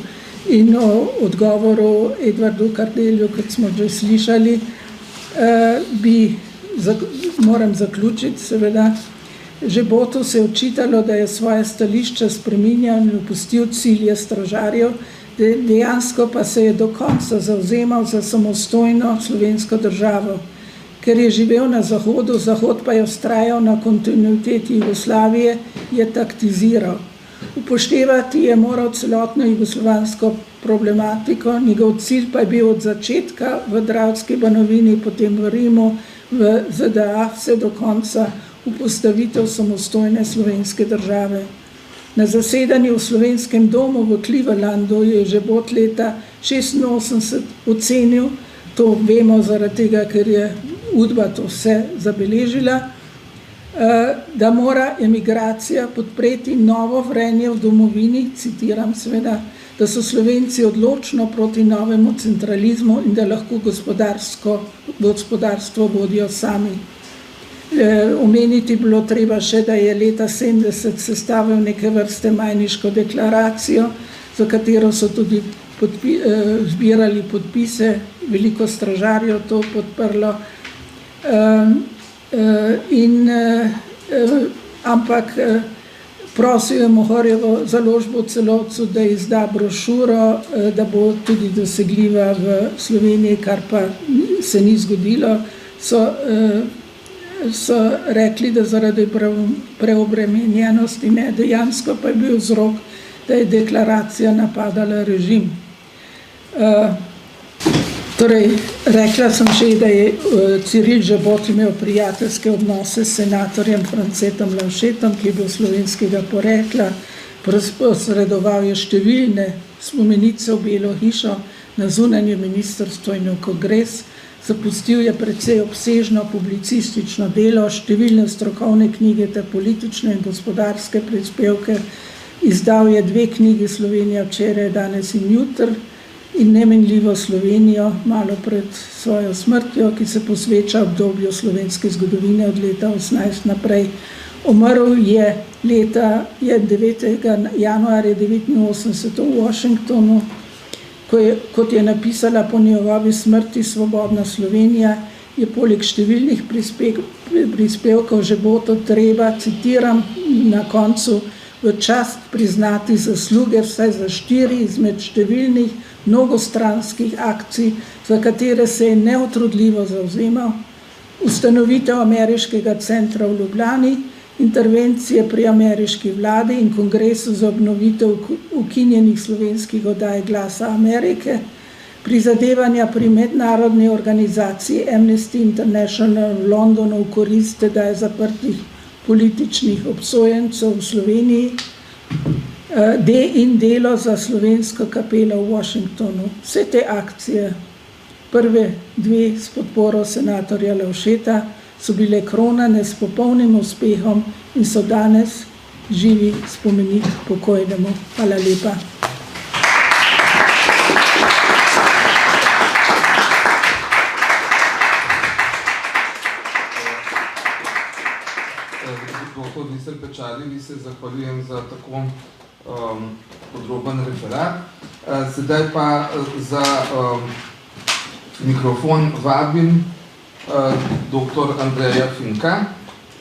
Speaker 5: in o odgovoru Edvardu Kardelju, kot smo že slišali, moram zaključiti, seveda. Žebotu se je očitalo, da je svoje stališče spreminjal in opustil cilje stražarjev, dejansko pa se je do konca zavzemal za samostojno slovensko državo. Ker je živel na Zahodu, Zahod pa je vztrajal na kontinuiteti Jugoslavije, je taktiziral. Upoštevati je moral celotno jugoslovansko problematiko, njegov cilj pa je bil od začetka v Dravski Banovini, potem v Rimu, v ZDA, vse do konca upostavitev samostojne slovenske države. Na zasedanju v Slovenskem domu v Clevelandu je Žebot leta 1986 ocenil, to vemo zaradi tega, ker je Udba to vse zabeležila, da mora emigracija podpreti novo vrenje v domovini, citiram seveda, da so Slovenci odločno proti novemu centralizmu in da lahko gospodarstvo vodijo sami. Omeniti bilo treba še, da je leta 1970 sestavil neke vrste Majniško deklaracijo, za katero so tudi zbirali podpise, veliko stražarjev to podprlo. Ampak Prosil je Mohorjevo založbo Celovcu, da izda brošuro, da bo tudi dosegljiva v Sloveniji, kar pa se ni zgodilo. So rekli, da zaradi preobremenjenosti ne, dejansko pa je bil vzrok, da je deklaracija napadala režim. Torej, rekla sem že, da je Ciril Žebot imel prijateljske odnose s senatorjem Francetom Lavšetom, ki je bil slovenskega porekla, posredoval je številne spomenice v Belo hišo, na zunanje ministrstvo in v kongres, zapustil je precej obsežno publicistično delo, številne strokovne knjige ter politične in gospodarske prispevke, izdal je 2 knjigi Slovenija včeraj, danes in jutri, in Nemenljivo Slovenijo, malo pred svojo smrtjo, ki se posveča obdobju slovenske zgodovine od leta 18 naprej. Umrl je 9. januarja 1989 v Washingtonu, kot je napisala po njegovi smrti Svobodna Slovenija, je poleg številnih prispevkov Žebotu treba, citiram na koncu, v čast priznati zasluge vsaj za 4 izmed številnih mnogostranskih akcij, za katere se je neutrudljivo zavzemal: ustanovitev ameriškega centra v Ljubljani, intervencije pri ameriški vladi in kongresu za obnovitev ukinjenih slovenskih oddaj Glasa Amerike, prizadevanja pri mednarodni organizaciji Amnesty International v Londonu v korist tedaj zaprtih političnih obsojencev v Sloveniji, in delo za slovensko kapelo v Washingtonu. Vse te akcije, prve 2 s podporo senatorja Lavšeta, so bile kronane s popolnim uspehom in so danes živi spomenik pokojnemu. Hvala lepa.
Speaker 3: Doktor Visel Pečali, vi se zahvaljujem za tako podroben referat. Sedaj pa za mikrofon vabim dr. Andreja Finka,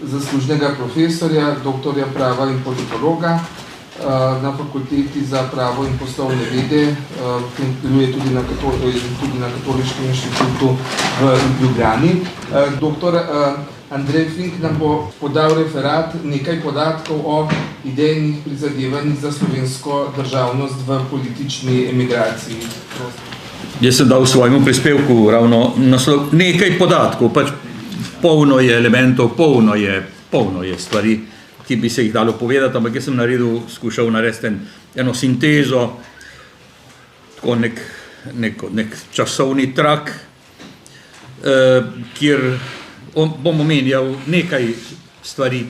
Speaker 3: zaslužnega profesorja, doktorja prava in politologa na Fakulteti za pravo in poslovne vede, ki deluje tudi na Katoliškem inštitutu v Ljubljani. Doktor Andrej Fink nam bo podal referat, nekaj podatkov o idejnih prizadevanjih za slovensko državnost v politični emigraciji.
Speaker 6: Jaz sem dal v svojemu prispevku ravno naslov nekaj podatkov, pač polno je elementov, polno je stvari, ki bi se jih dalo povedati, ampak jaz sem skušal narediti eno sintezo, tako nek časovni trak, kjer bom omenjal nekaj stvari,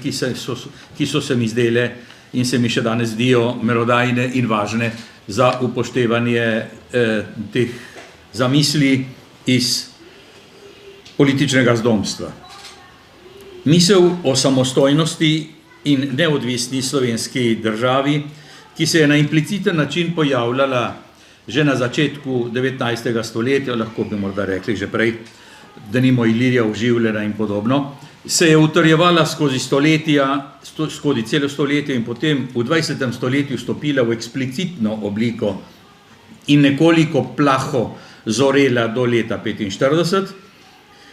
Speaker 6: ki so se mi zdele in se mi še danes zdijo merodajne in važne za upoštevanje teh zamisli iz političnega zdomstva. Misel o samostojnosti in neodvisni slovenski državi, ki se je na impliciten način pojavljala že na začetku 19. stoletja, lahko bi morda rekli že prej, denimo Ilirija Oživljena in podobno, se je utrjevala skozi celo stoletje in potem v 20. stoletju stopila v eksplicitno obliko in nekoliko plaho zorela do leta 1945,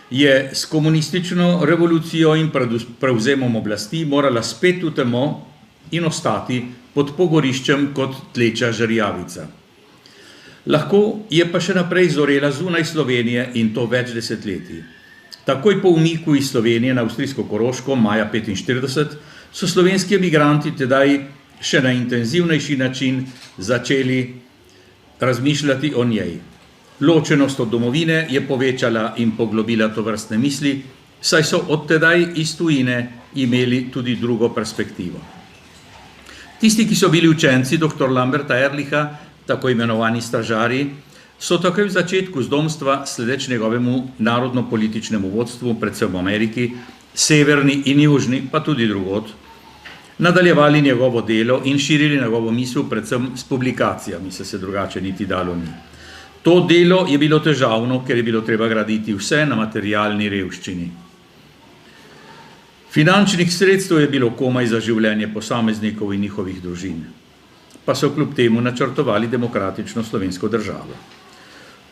Speaker 6: je s komunistično revolucijo in prevzemom oblasti morala spet v temo in ostati pod pogoriščem kot tleča žerjavica. Lahko je pa še naprej zorela zunaj Slovenije in to več desetletij. Takoj po umiku iz Slovenije na Avstrijsko-Koroško maja 1945 so slovenski emigranti tedaj še na intenzivnejši način začeli razmišljati o njej. Ločenost od domovine je povečala in poglobila tovrstne misli, saj so od tedaj iz tujine imeli tudi drugo perspektivo. Tisti, ki so bili učenci dr. Lamberta Ehrlicha, tako imenovani stražarji, so takoj v začetku zdomstva sledeč njegovemu narodno-političnemu vodstvu, predvsem v Ameriki, severni in južni, pa tudi drugod, nadaljevali njegovo delo in širili njegovo misel, predvsem s publikacijami, se drugače niti dalo ni. To delo je bilo težavno, ker je bilo treba graditi vse na materialni revščini. Finančnih sredstev je bilo komaj za življenje posameznikov in njihovih družin, pa so kljub temu načrtovali demokratično slovensko državo.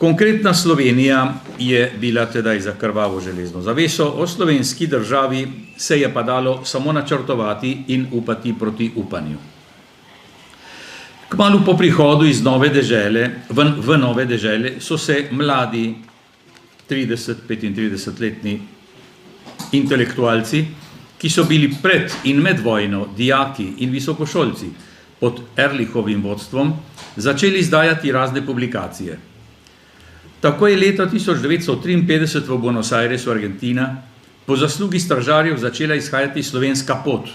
Speaker 6: Konkretna Slovenija je bila tedaj za krvavo železno zaveso, o slovenski državi se je pa dalo samo načrtovati in upati proti upanju. Kmalu po prihodu iz nove dežele, v nove dežele so se mladi 30-35-letni intelektualci, ki so bili pred in med vojno dijaki in visokošolci pod Ehrlichovim vodstvom, začeli izdajati razne publikacije. Tako je leta 1953 v Buenos Airesu, Argentina, po zaslugi stražarjev začela izhajati Slovenska pot,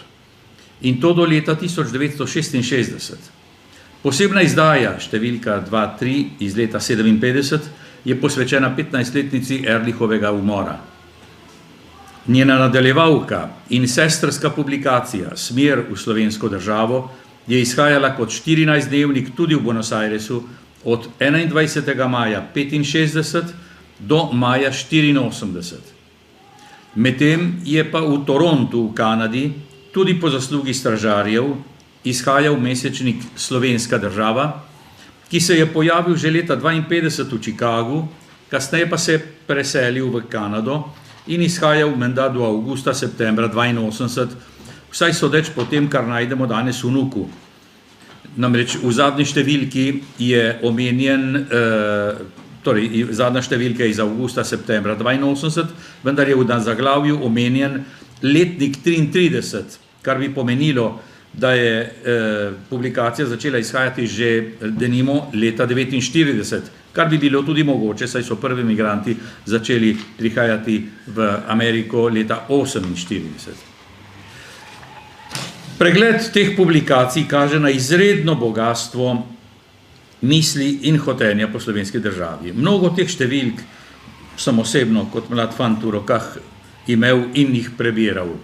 Speaker 6: in to do leta 1966. Posebna izdaja, številka 2-3 iz leta 1957, je posvečena 15-letnici Ehrlichovega umora. Njena nadaljevalka in sestrska publikacija Smer v slovensko državo je izhajala kot 14-dnevnik tudi v Buenos Airesu od 21. maja 1965 do maja 1984. Medtem je pa v Torontu v Kanadi tudi po zaslugi stražarjev izhajal mesečnik Slovenska država, ki se je pojavil že leta 1952 v Chicagu, kasneje pa se je preselil v Kanado in izhajal menda do avgusta-septembra 1982, vsaj sodeč po tem, kar najdemo danes v Nuku. Namreč v zadnji številki je omenjen, torej zadnja številka je iz avgusta-septembra 1982, vendar je v zaglavju omenjen letnik 33, kar bi pomenilo, da je publikacija začela izhajati že denimo leta 1949, kar bi bilo tudi mogoče, saj so prvi migranti začeli prihajati v Ameriko leta 1948. Pregled teh publikacij kaže na izredno bogastvo misli in hotenja po slovenski državi. Mnogo teh številk sem osebno kot mlad fant v rokah imel in jih prebiral.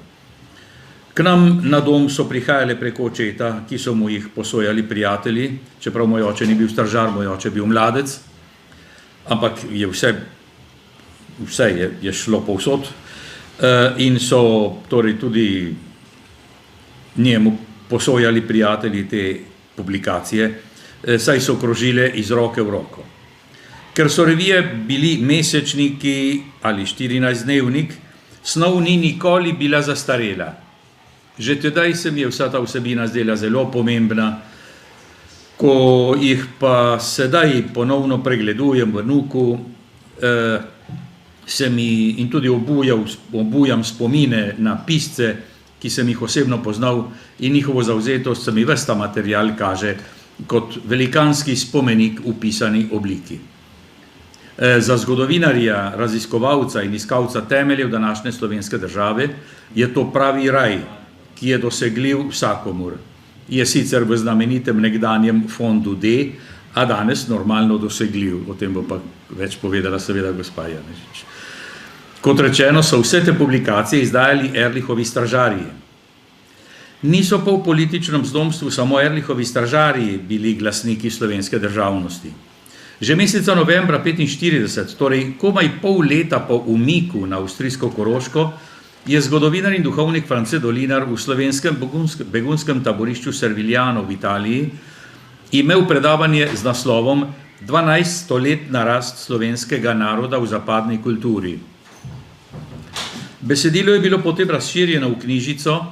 Speaker 6: K nam na dom so prihajale preko očeta, ki so mu jih posojali prijatelji, čeprav moj oče ni bil stražar, moj oče bil mladec, ampak je vse je šlo povsod in so torej tudi njemu posojali prijatelji te publikacije, saj so krožile iz roke v roko. Ker so revije bili mesečniki ali 14-dnevnik, snov ni nikoli bila zastarela. Že tedaj se mi je vsa ta vsebina zdela zelo pomembna, ko jih pa sedaj ponovno pregledujem v Nuku, se mi in tudi obujam spomine na pisce, ki sem jih osebno poznal, in njihovo zavzetost se mi ves ta material kaže kot velikanski spomenik v pisani obliki. Za zgodovinarja, raziskovalca in iskalca temeljev današnje slovenske države je to pravi raj, ki je dosegljiv vsakomur. Je sicer v znamenitem nekdanjem fondu D, a danes normalno dosegljiv. O tem bo pa več povedala seveda gospa Janežič. Kot rečeno, so vse te publikacije izdajali Ehrlichovi stražarji. Niso pa v političnem zdomstvu samo Ehrlichovi stražarji bili glasniki slovenske državnosti. Že meseca novembra 1945, torej komaj pol leta po umiku na avstrijsko Koroško, je zgodovinar in duhovnik France Dolinar v slovenskem begunskem taborišču Servigliano v Italiji imel predavanje z naslovom 12-stoletna rast slovenskega naroda v zapadni kulturi. Besedilo je bilo potem razširjeno v knjižico,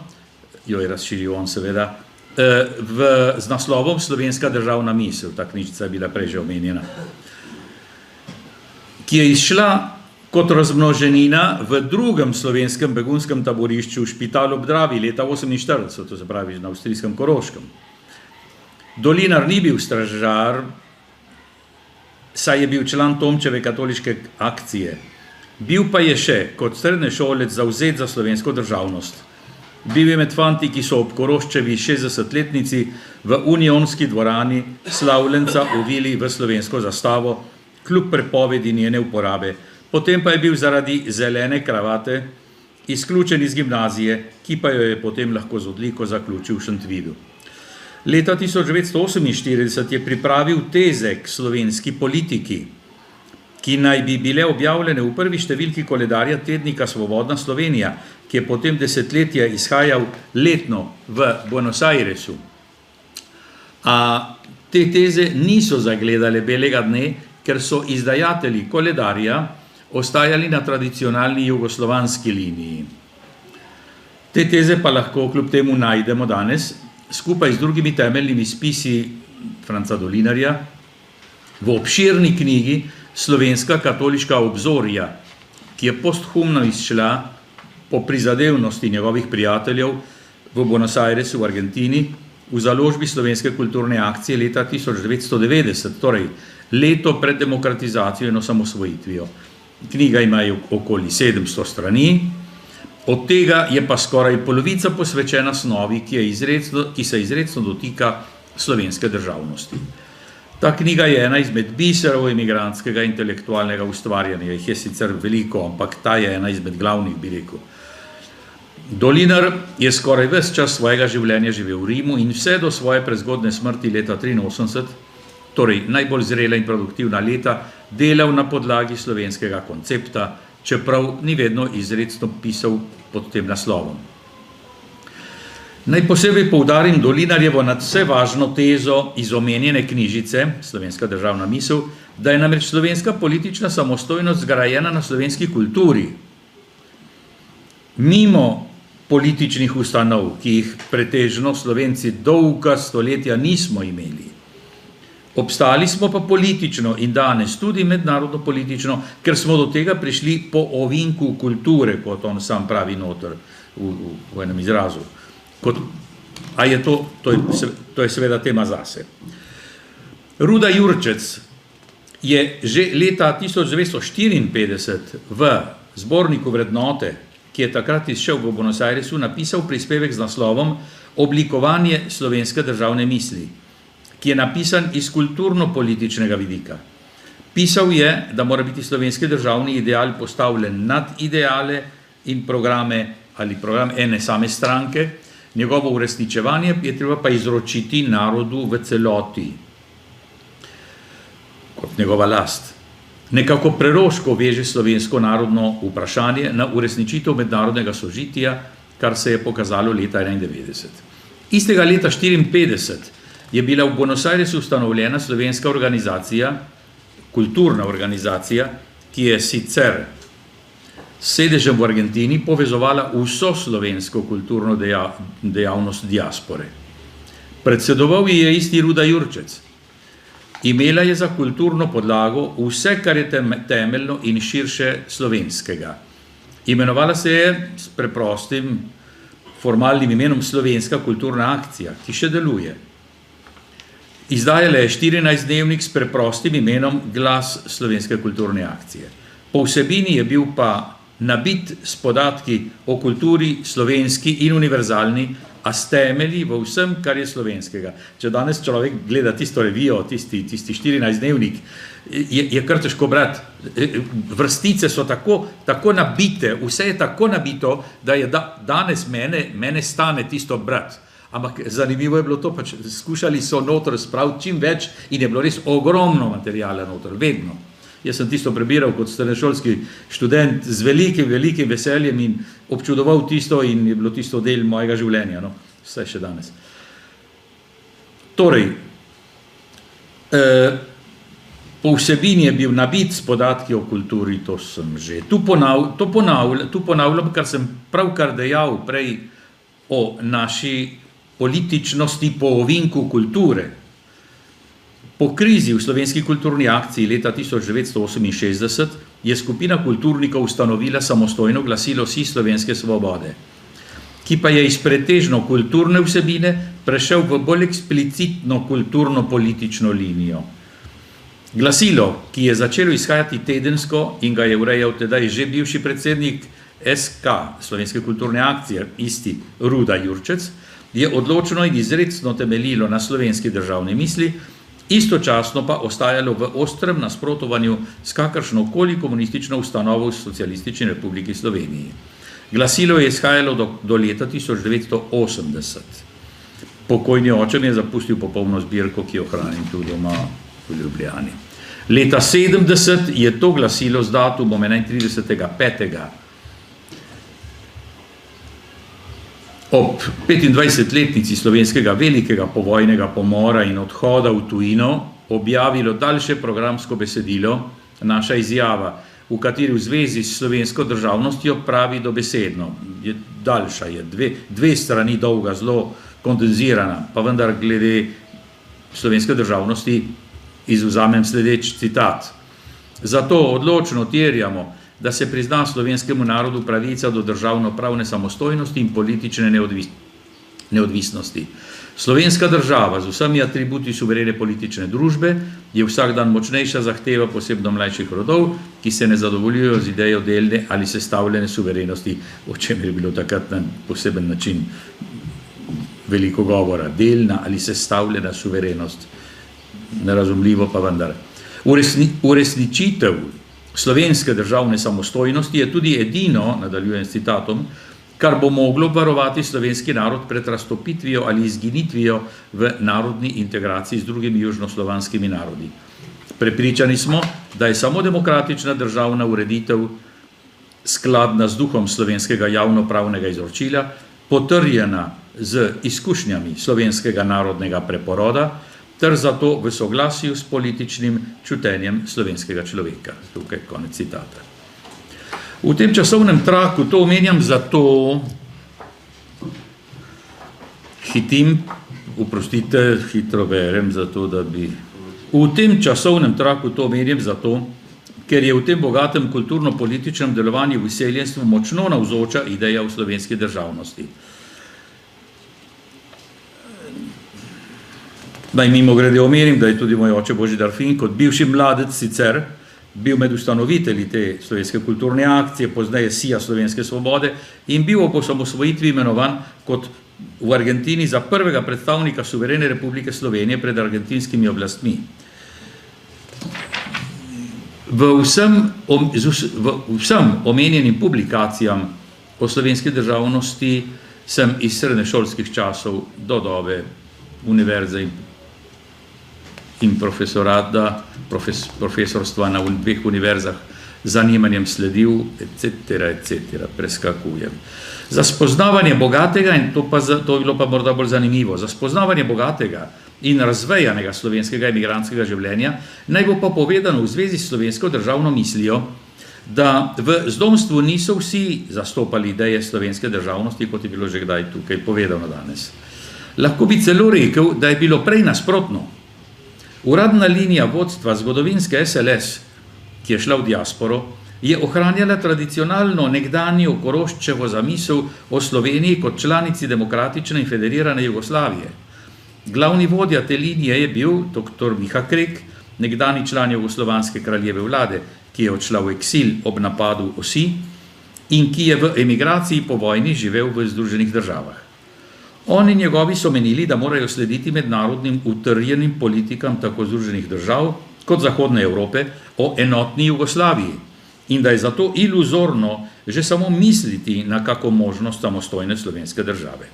Speaker 6: jo je razširil on seveda, z naslovom Slovenska državna misel, ta knjižica je bila prej že omenjena, ki je izšla kot razmnoženina v drugem slovenskem begunskem taborišču v Špitalu ob Dravi leta 1948, to se pravi na avstrijskem Koroškem. Dolinar ni bil stražar, saj je bil član Tomčeve katoliške akcije. Bil pa je še kot srednješolec zavzet za slovensko državnost. Bil je med fanti, ki so ob Koroščevi 60-letnici v Unionski dvorani slavljenca ovili v slovensko zastavo, kljub prepovedi njene uporabe. Potem pa je bil zaradi zelene kravate izključen iz gimnazije, ki pa jo je potem lahko z odliko zaključil v Šentvidu. Leta 1948 je pripravil teze k slovenski politiki, ki naj bi bile objavljene v prvi številki koledarja tednika Svobodna Slovenija, ki je potem desetletja izhajal letno v Buenos Airesu. A te teze niso zagledale belega dne, ker so izdajatelji koledarja ostajali na tradicionalni jugoslovanski liniji. Te teze pa lahko kljub temu najdemo danes, skupaj z drugimi temeljnimi spisi Franca Dolinarja, v obširni knjigi Slovenska katoliška obzorja, ki je posthumno izšla po prizadevnosti njegovih prijateljev v Buenos Airesu v Argentini, v založbi Slovenske kulturne akcije leta 1990, torej leto pred demokratizacijo in osamosvojitvijo. Knjiga ima okoli 700 strani, od tega je pa skoraj polovica posvečena snovi, ki se izrecno dotika slovenske državnosti. Ta knjiga je ena izmed biserov emigrantskega intelektualnega ustvarjanja, jih je sicer veliko, ampak ta je ena izmed glavnih, bi rekel. Dolinar je skoraj ves čas svojega življenja živel v Rimu in vse do svoje prezgodne smrti leta 1983, torej najbolj zrela in produktivna leta, delal na podlagi slovenskega koncepta, čeprav ni vedno izrecno pisal pod tem naslovom. Naj posebej poudarim Dolinarjevo nadvse važno tezo iz omenjene knjižice, Slovenska državna misel, da je namreč slovenska politična samostojnost zgrajena na slovenski kulturi. Mimo političnih ustanov, ki jih pretežno Slovenci dolga stoletja nismo imeli. Obstali smo pa politično in danes tudi mednarodno politično, ker smo do tega prišli po ovinku kulture, kot on sam pravi noter v enem izrazu. A je to je seveda tema zase. Ruda Jurčec je že leta 1954 v zborniku Vrednote, ki je takrat izšel v Buenos Airesu, napisal prispevek z naslovom Oblikovanje slovenske državne misli, ki je napisan iz kulturno-političnega vidika. Pisal je, da mora biti slovenski državni ideal postavljen nad ideale in programe ali program ene same stranke, njegovo uresničevanje je treba pa izročiti narodu v celoti, kot njegova last. Nekako preroško veže slovensko narodno vprašanje na uresničitev mednarodnega sožitja, kar se je pokazalo leta 1991. Istega leta 1954 je bila v Buenos Airesu ustanovljena slovenska organizacija, kulturna organizacija, ki je sicer s sedežem v Argentini povezovala vso slovensko kulturno dejavnost diaspore. Predsedoval je isti Ruda Jurčec. Imela je za kulturno podlago vse, kar je temeljno in širše slovenskega. Imenovala se je s preprostim formalnim imenom Slovenska kulturna akcija, ki še deluje. Izdajala je 14-dnevnik s preprostim imenom Glas slovenske kulturne akcije. Po vsebini je bil pa nabit s podatki o kulturi slovenski in univerzalni, a s temelji v vsem, kar je slovenskega. Če danes človek gleda tisto revijo, tisti 14-dnevnik, je kar težko brati. Vrstice so tako nabite, vse je tako nabito, da je danes mene stane tisto brati. Ampak zanimivo je bilo to, pač skušali so noter spraviti čim več in je bilo res ogromno materijala noter, vedno. Jaz sem tisto prebiral kot srednješolski študent z velikim veseljem in občudoval tisto in je bilo tisto del mojega življenja, no, vse še danes. Torej, po vsebini je bil nabit s podatki o kulturi, to sem že. Tu ponavljam, kar sem pravkar dejal prej o naši političnosti po ovinku kulture. Po krizi v slovenski kulturni akciji leta 1968 je skupina kulturnikov ustanovila samostojno glasilo Vsi slovenske svobode, ki pa je iz pretežno kulturne vsebine prešel v bolj eksplicitno kulturno-politično linijo. Glasilo, ki je začelo izhajati tedensko in ga je urejal tedaj že bivši predsednik SK, Slovenske kulturne akcije, isti Ruda Jurčec, je odločno in izrecno temeljilo na slovenski državni misli, istočasno pa ostajalo v ostrem nasprotovanju s kakršnokoli komunistično ustanovo v Socialistični republiki Sloveniji. Glasilo je izhajalo do leta 1980. Pokojni oče mi je zapustil popolno zbirko, ki jo hranim tudi doma v Ljubljani. Leta 70 je to glasilo z datumom 31.5. ob 25-letnici slovenskega velikega povojnega pomora in odhoda v tujino objavilo daljše programsko besedilo, naša izjava, v kateri v zvezi s slovensko državnostjo pravi dobesedno. Je daljša, je dve strani dolga, zelo kondenzirana, pa vendar glede slovenske državnosti izvzamem sledeč citat. Zato odločno terjamo, da se prizna slovenskemu narodu pravica do državno-pravne samostojnosti in politične neodvisnosti. Slovenska država z vsemi atributi suverene politične družbe je vsak dan močnejša zahteva posebno mlajših rodov, ki se ne zadovoljujejo z idejo delne ali sestavljene suverenosti, o čemer je bilo takrat na poseben način veliko govora. Delna ali sestavljena suverenost. Nerazumljivo pa vendar. Uresničitev slovenske državne samostojnosti je tudi edino, nadaljujem s citatom, kar bo moglo varovati slovenski narod pred raztopitvijo ali izginitvijo v narodni integraciji z drugimi južnoslovanskimi narodi. Prepričani smo, da je samo demokratična državna ureditev skladna z duhom slovenskega javnopravnega izročila, potrjena z izkušnjami slovenskega narodnega preporoda, ter zato v soglasju s političnim čutenjem slovenskega človeka. Tukaj konec citata. V tem časovnem traku, to omenjam zato, hitro berem, zato da bi... V tem časovnem traku to omenjam zato, ker je v tem bogatem kulturno-političnem delovanju v izseljenstvu močno navzoča ideja o slovenski državnosti. Naj mimogrede omenim, da je tudi moj oče Božidar Fink kot bivši mladec sicer bil med ustanovitelji te slovenske kulturne akcije, pozneje Sija slovenske svobode in bil po osamosvojitvi imenovan kot v Argentini za prvega predstavnika suverene republike Slovenije pred argentinskimi oblastmi. Vsem omenjenim publikacijam o slovenski državnosti sem iz srednješolskih časov do dobe univerze in profesorstva na dveh univerzah zanimanjem sledil, etc. preskakujem. Za spoznavanje bogatega, in to je bilo pa morda bolj zanimivo, za spoznavanje bogatega in razvejanega slovenskega emigrantskega življenja naj bo pa povedano v zvezi s slovensko državno mislijo, da v zdomstvu niso vsi zastopali ideje slovenske državnosti, kot je bilo že kdaj tukaj povedano danes. Lahko bi celo rekel, da je bilo prej nasprotno. Uradna linija vodstva zgodovinske SLS, ki je šla v diasporo, je ohranjala tradicionalno nekdanjo Koroščevo zamisel o Sloveniji kot članici demokratične in federirane Jugoslavije. Glavni vodja te linije je bil dr. Miha Krek, nekdani član jugoslovanske kraljeve vlade, ki je odšla v eksil ob napadu Osi in ki je v emigraciji po vojni živel v Združenih državah. Oni njegovi so menili, da morajo slediti mednarodnim utrjenim politikam tako Združenih držav kot Zahodne Evrope o enotni Jugoslaviji in da je zato iluzorno že samo misliti na kako možnost samostojne slovenske države.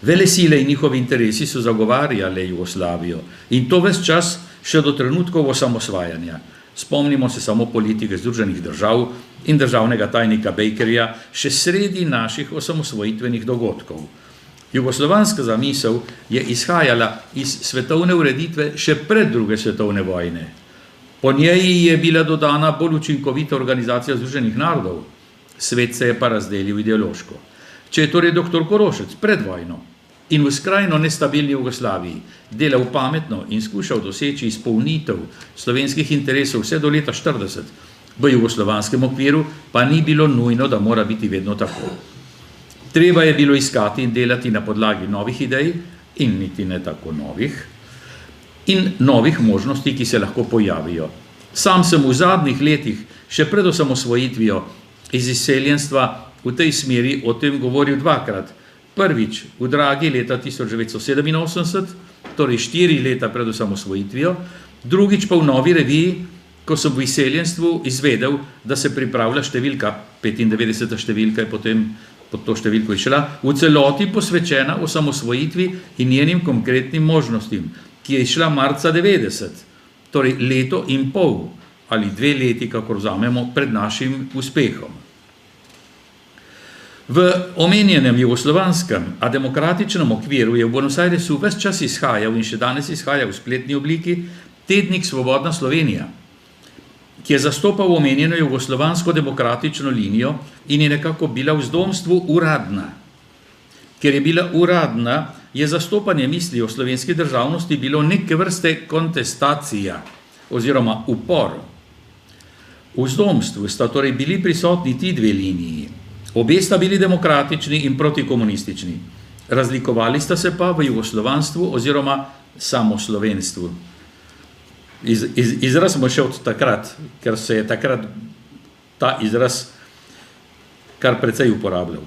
Speaker 6: Velesile in njihovi interesi so zagovarjale Jugoslavijo in to ves čas še do trenutkov osamosvajanja. Spomnimo se samo politike Združenih držav in državnega tajnika Bakerja še sredi naših osamosvojitvenih dogodkov. Jugoslovanska zamisel je izhajala iz svetovne ureditve še pred druge svetovne vojne. Po njej je bila dodana bolj učinkovita organizacija Združenih narodov. Svet se je pa razdelil ideološko. Če je torej dr. Korošec pred vojno in v skrajno nestabilni Jugoslaviji delal pametno in skušal doseči izpolnitev slovenskih interesov vse do leta 1940, v jugoslovanskem okviru pa ni bilo nujno, da mora biti vedno tako. Treba je bilo iskati in delati na podlagi novih idej in niti ne tako novih in novih možnosti, ki se lahko pojavijo. Sam sem v zadnjih letih, še pred osamosvojitvijo iz izseljenstva, v tej smeri o tem govoril dvakrat. Prvič v Dragi leta 1987, torej 4 leta pred osamosvojitvijo, drugič pa v Novi reviji, ko sem v izseljenstvu izvedel, da se pripravlja številka, 95. številka je potem pod to številko išla, v celoti posvečena osamosvojitvi in njenim konkretnim možnostim, ki je išla marca 90. torej leto in pol ali 2 leti, kako vzamemo, pred našim uspehom. V omenjenem jugoslovanskem, a demokratičnem okviru je v Buenos Airesu ves čas izhajal in še danes izhaja v spletni obliki tednik Svobodna Slovenija, ki je zastopal omenjeno jugoslovansko demokratično linijo in je nekako bila v zdomstvu uradna. Ker je bila uradna, je zastopanje misli o slovenski državnosti bilo neke vrste kontestacija oziroma upor. V zdomstvu sta torej bili prisotni ti 2 liniji. Obe sta bili demokratični in protikomunistični. Razlikovali sta se pa v jugoslovanstvu oziroma samoslovenstvu. Izraz smo še od takrat, ker se je takrat ta izraz kar precej uporabljal.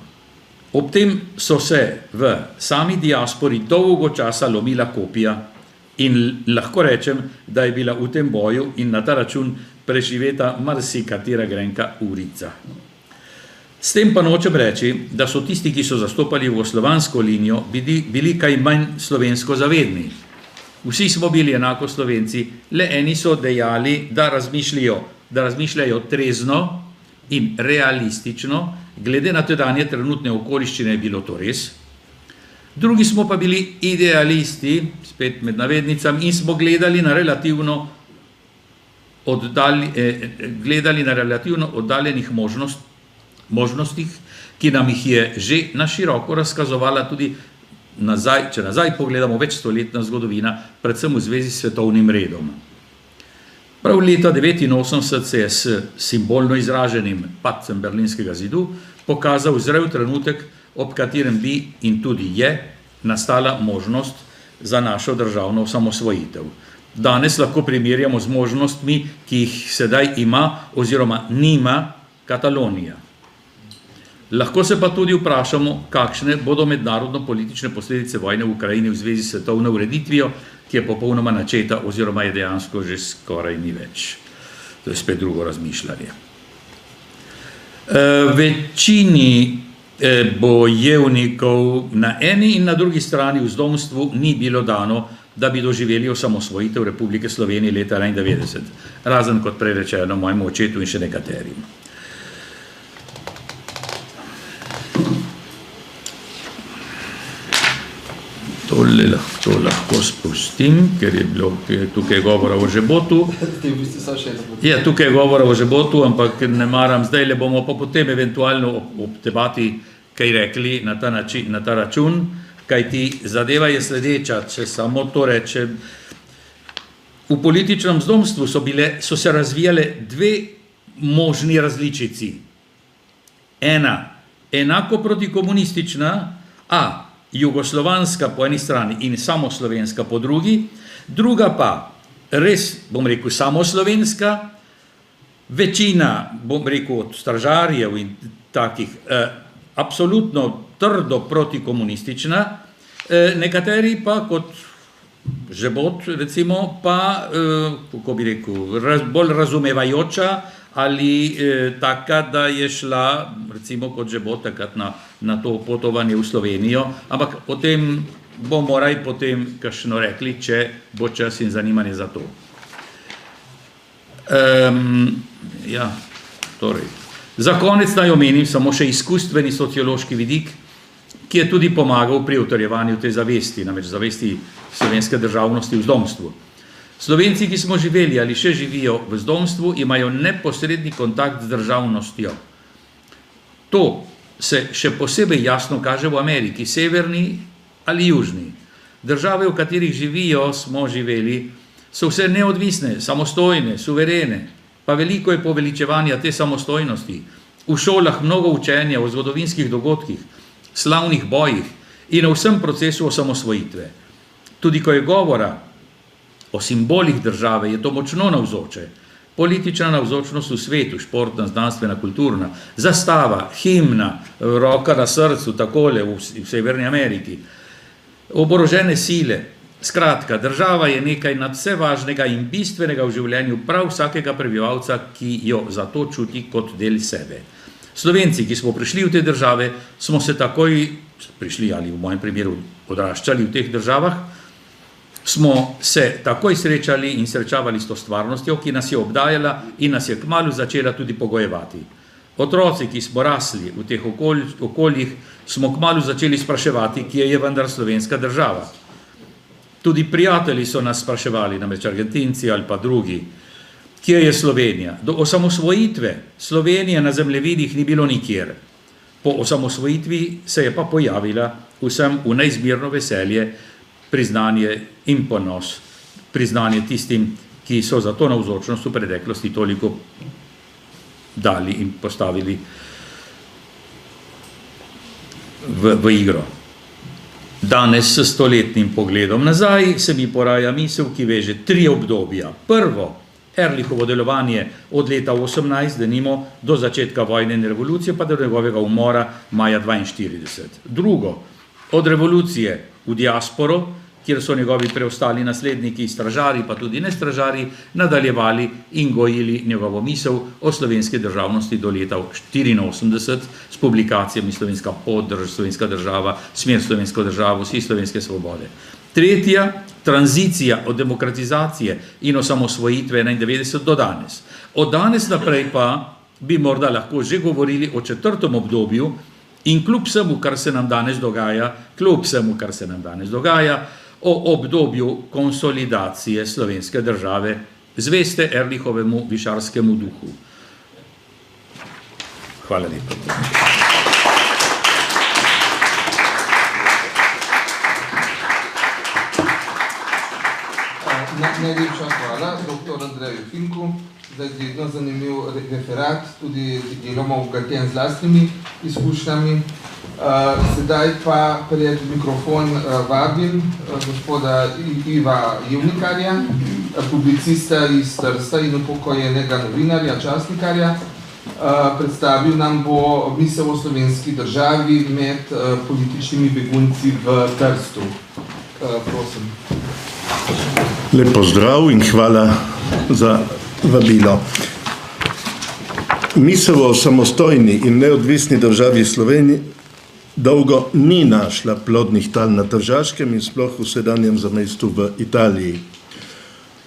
Speaker 6: Ob tem so se v sami diaspori dolgo časa lomila kopija in lahko rečem, da je bila v tem boju in na ta račun preživeta marsikatera grenka urica. S tem pa nočem reči, da so tisti, ki so zastopali jugoslovansko linijo, bili kaj manj slovensko zavedni. Vsi smo bili enako Slovenci, le eni so dejali, da razmišljajo trezno in realistično, glede na tedanje trenutne okoliščine je bilo to res. Drugi smo pa bili idealisti, spet med navednicami, in smo gledali na relativno oddaljenih možnostih, ki nam jih je že na široko razkazovala tudi nazaj, če nazaj pogledamo večstoletna zgodovina, predvsem v zvezi s svetovnim redom. Prav leta 1989 se je s simbolno izraženim padcem Berlinskega zidu pokazal zrel trenutek, ob katerem bi in tudi je nastala možnost za našo državno osamosvojitev. Danes lahko primerjamo z možnostmi, ki jih sedaj ima oziroma nima Katalonija. Lahko se pa tudi vprašamo, kakšne bodo mednarodno-politične posledice vojne v Ukrajini v zvezi s svetovno ureditvijo, ki je popolnoma načeta oziroma je dejansko že skoraj ni več. To je spet drugo razmišljanje. Večini bojevnikov na eni in na drugi strani v zdomstvu ni bilo dano, da bi doživeli osamosvojitev Republike Slovenije leta 1991, razen kot prej rečeno mojemu očetu in še nekaterim. To lahko spustim, ker je bilo tukaj govora o žebotu. Ja, tukaj je govora o žebotu, ampak ne maram, zdaj le bomo pa potem eventualno ob debati kaj rekli na ta račun, kajti zadeva je sledeča, če samo to rečem. V političnem zdomstvu so se razvijale 2 možni različici. Ena, enako protikomunistična, jugoslovanska po eni strani in samoslovenska po drugi, druga pa res, bom rekel, samoslovenska, večina, bom rekel, od stražarjev in takih, absolutno trdo protikomunistična, nekateri pa kot Žebot, recimo, pa, kako bi rekel, bolj razumevajoča ali taka, da je šla, recimo kot Žebot, takrat na to potovanje v Slovenijo, ampak o tem bomo raj potem kakšno rekli, če bo čas in zanimanje za to. Za konec naj omenim samo še izkustveni sociološki vidik, ki je tudi pomagal pri utrjevanju te zavesti, namreč zavesti slovenske državnosti v zdomstvu. Slovenci, ki smo živeli ali še živijo v zdomstvu, imajo neposredni kontakt z državnostjo. To se še posebej jasno kaže v Ameriki, severni ali južni. Države, v katerih živijo, smo živeli, so vse neodvisne, samostojne, suverene, pa veliko je poveličevanja te samostojnosti. V šolah mnogo učenja o zgodovinskih dogodkih, slavnih bojih in o vsem procesu osamosvojitve. Tudi ko je govora o simbolih države, je to močno navzoče. Politična navzočnost v svetu, športna, znanstvena, kulturna, zastava, himna, roka na srcu, takole v Severni Ameriki, oborožene sile. Skratka, država je nekaj nadvse važnega in bistvenega v življenju prav vsakega prebivalca, ki jo zato čuti kot del sebe. Slovenci, ki smo prišli v te države, smo se takoj prišli ali v mojem primeru odraščali v teh državah, smo se takoj srečali in srečavali s to stvarnostjo, ki nas je obdajala in nas je kmalu začela tudi pogojevati. Otroci, ki smo rasli v teh okoljih, smo kmalu začeli spraševati, kje je vendar slovenska država. Tudi prijatelji so nas spraševali, namreč Argentinci ali pa drugi, kje je Slovenija. Do osamosvojitve Slovenije na zemljevidih ni bilo nikjer. Po osamosvojitvi se je pa pojavila vsem v neizmerno veselje, priznanje in ponos, priznanje tistim, ki so za to navzočnost v preteklosti toliko dali in postavili v igro. Danes s stoletnim pogledom nazaj se mi poraja misel, ki veže 3 obdobja. Prvo, Ehrlichovo delovanje od leta 18, denimo, do začetka vojne in revolucije, pa do njegovega umora maja 42. Drugo, od revolucije v diasporo, kjer so njegovi preostali nasledniki, stražari, pa tudi ne stražari, nadaljevali in gojili njegovo misel o slovenski državnosti do leta 84 s publikacijami Slovenska pot, Slovenska država, Smer slovensko državo, Vsi slovenske svobode. Tretja, tranzicija od demokratizacije in osamosvojitve 91 do danes. Od danes naprej pa bi morda lahko že govorili o 4. obdobju in kljub vsemu, kar se nam danes dogaja, o obdobju konsolidacije slovenske države, zveste Ehrlichovemu višarskemu duhu. Hvala lepa.
Speaker 3: Najlepša hvala dr. Andreju Finku za izredno zanimiv referat, tudi deloma obogaten z lastnimi izkušnjami. Sedaj pa pred mikrofon vabim gospoda Iva Jevnikarja, publicista iz Trsta in upokojenega novinarja, časnikarja. Predstavil nam bo misel o slovenski državi med političnimi begunci v Trstu. Prosim.
Speaker 7: Lep pozdrav in hvala za vabilo. Misel o samostojni in neodvisni državi Sloveniji dolgo ni našla plodnih tal na Tržaškem in sploh v sedanjem zamejstvu v Italiji.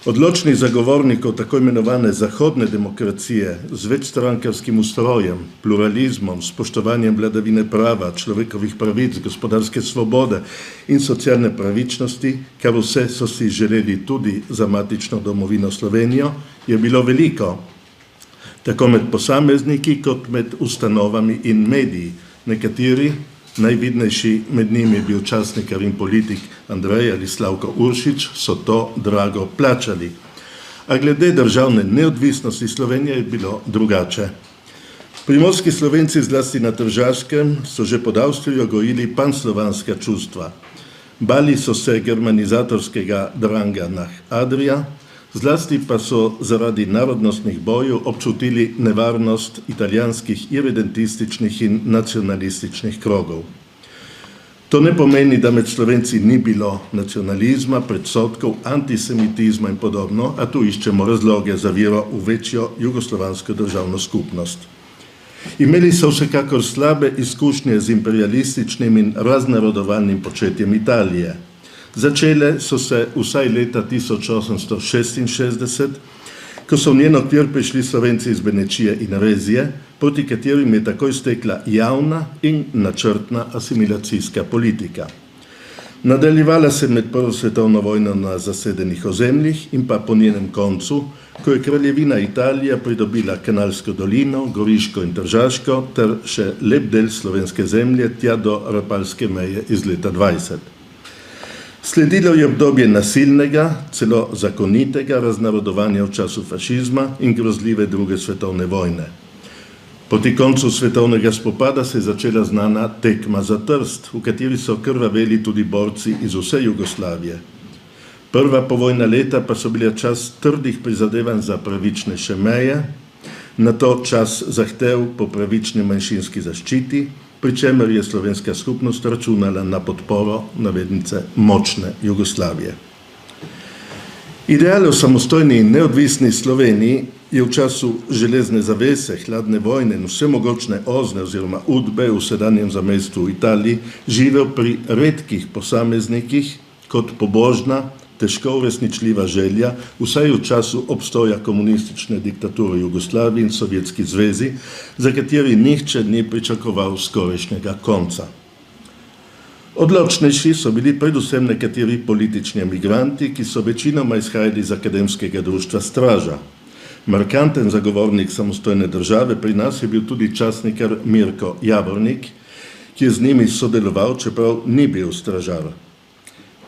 Speaker 7: Odločnih zagovornikov tako imenovane zahodne demokracije z večstrankarskim ustrojem, pluralizmom, spoštovanjem vladavine prava, človekovih pravic, gospodarske svobode in socialne pravičnosti, kar vse so si želeli tudi za matično domovino Slovenijo, je bilo veliko, tako med posamezniki kot med ustanovami in mediji. Nekateri, najvidnejši med njimi je bil časnikar in politik Andrej ali Slavko Uršič, so to drago plačali. A glede državne neodvisnosti Slovenije je bilo drugače. Primorski Slovenci, zlasti na Tržaškem, so že pod Avstrijo gojili panslovanska čustva. Bali so se germanizatorskega dranga na Adrija, zlasti pa so zaradi narodnostnih bojev občutili nevarnost italijanskih irredentističnih in nacionalističnih krogov. To ne pomeni, da med Slovenci ni bilo nacionalizma, predsodkov, antisemitizma in podobno, a tu iščemo razloge za vero v večjo jugoslovansko državno skupnost. Imeli so vsekakor slabe izkušnje z imperialističnim in raznarodovalnim početjem Italije. Začele so se vsaj leta 1866, ko so v njen okvir prišli Slovenci iz Benečije in Rezije, proti katerim je takoj stekla javna in načrtna asimilacijska politika. Nadaljevala se med Prvo svetovno vojno na zasedenih ozemljih in pa po njenem koncu, ko je kraljevina Italija pridobila Kanalsko dolino, Goriško in Tržaško ter še lep del slovenske zemlje tja do Rapalske meje iz leta 20. Sledilo je obdobje nasilnega, celo zakonitega raznarodovanja v času fašizma in grozljive druge svetovne vojne. Proti koncu svetovnega spopada se je začela znana tekma za Trst, v kateri so krvaveli tudi borci iz vse Jugoslavije. Prva povojna leta pa so bile čas trdih prizadevanj za pravičnejše meje, nato čas zahtev po pravični manjšinski zaščiti, pri čemer je slovenska skupnost računala na podporo, navednice, močne Jugoslavije. Ideal o samostojni in neodvisni Sloveniji je v času železne zavese, hladne vojne in vsemogočne ozne oziroma udbe v sedanjem zamejstvu v Italiji živel pri redkih posameznikih kot pobožna, težko uresničljiva želja, vsaj v času obstoja komunistične diktature v Jugoslaviji in Sovjetski zvezi, za kateri nihče ni pričakoval skorajšnjega konca. Odločnejši so bili predvsem nekateri politični emigranti, ki so večinoma izhajali iz akademskega društva Straža. Markanten zagovornik samostojne države pri nas je bil tudi časnikar Mirko Javornik, ki je z njimi sodeloval, čeprav ni bil stražar.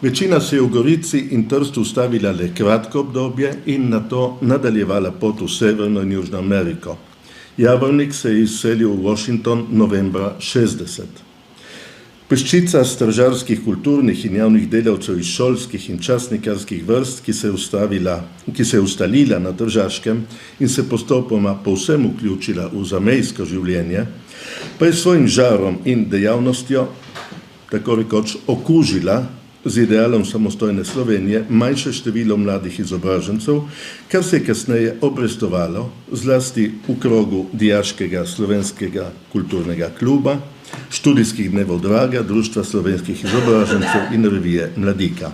Speaker 7: Večina se je v Gorici in Trstu ustavila le kratko obdobje in nato nadaljevala pot v Severno in Južno Ameriko. Javornik se je izselil v Washington novembra 60. Peščica stražarskih kulturnih in javnih delavcev iz šolskih in časnikarskih vrst, ki se je ustalila na Tržaškem in se postopoma povsem vključila v zamejsko življenje, pa je svojim žarom in dejavnostjo tako rekoč okužila z idealom samostojne Slovenije manjše število mladih izobražencev, kar se je kasneje obrestovalo zlasti v krogu dijaškega slovenskega kulturnega kluba, študijskih dnevov Draga, Društva slovenskih izobražencev in revije Mladika.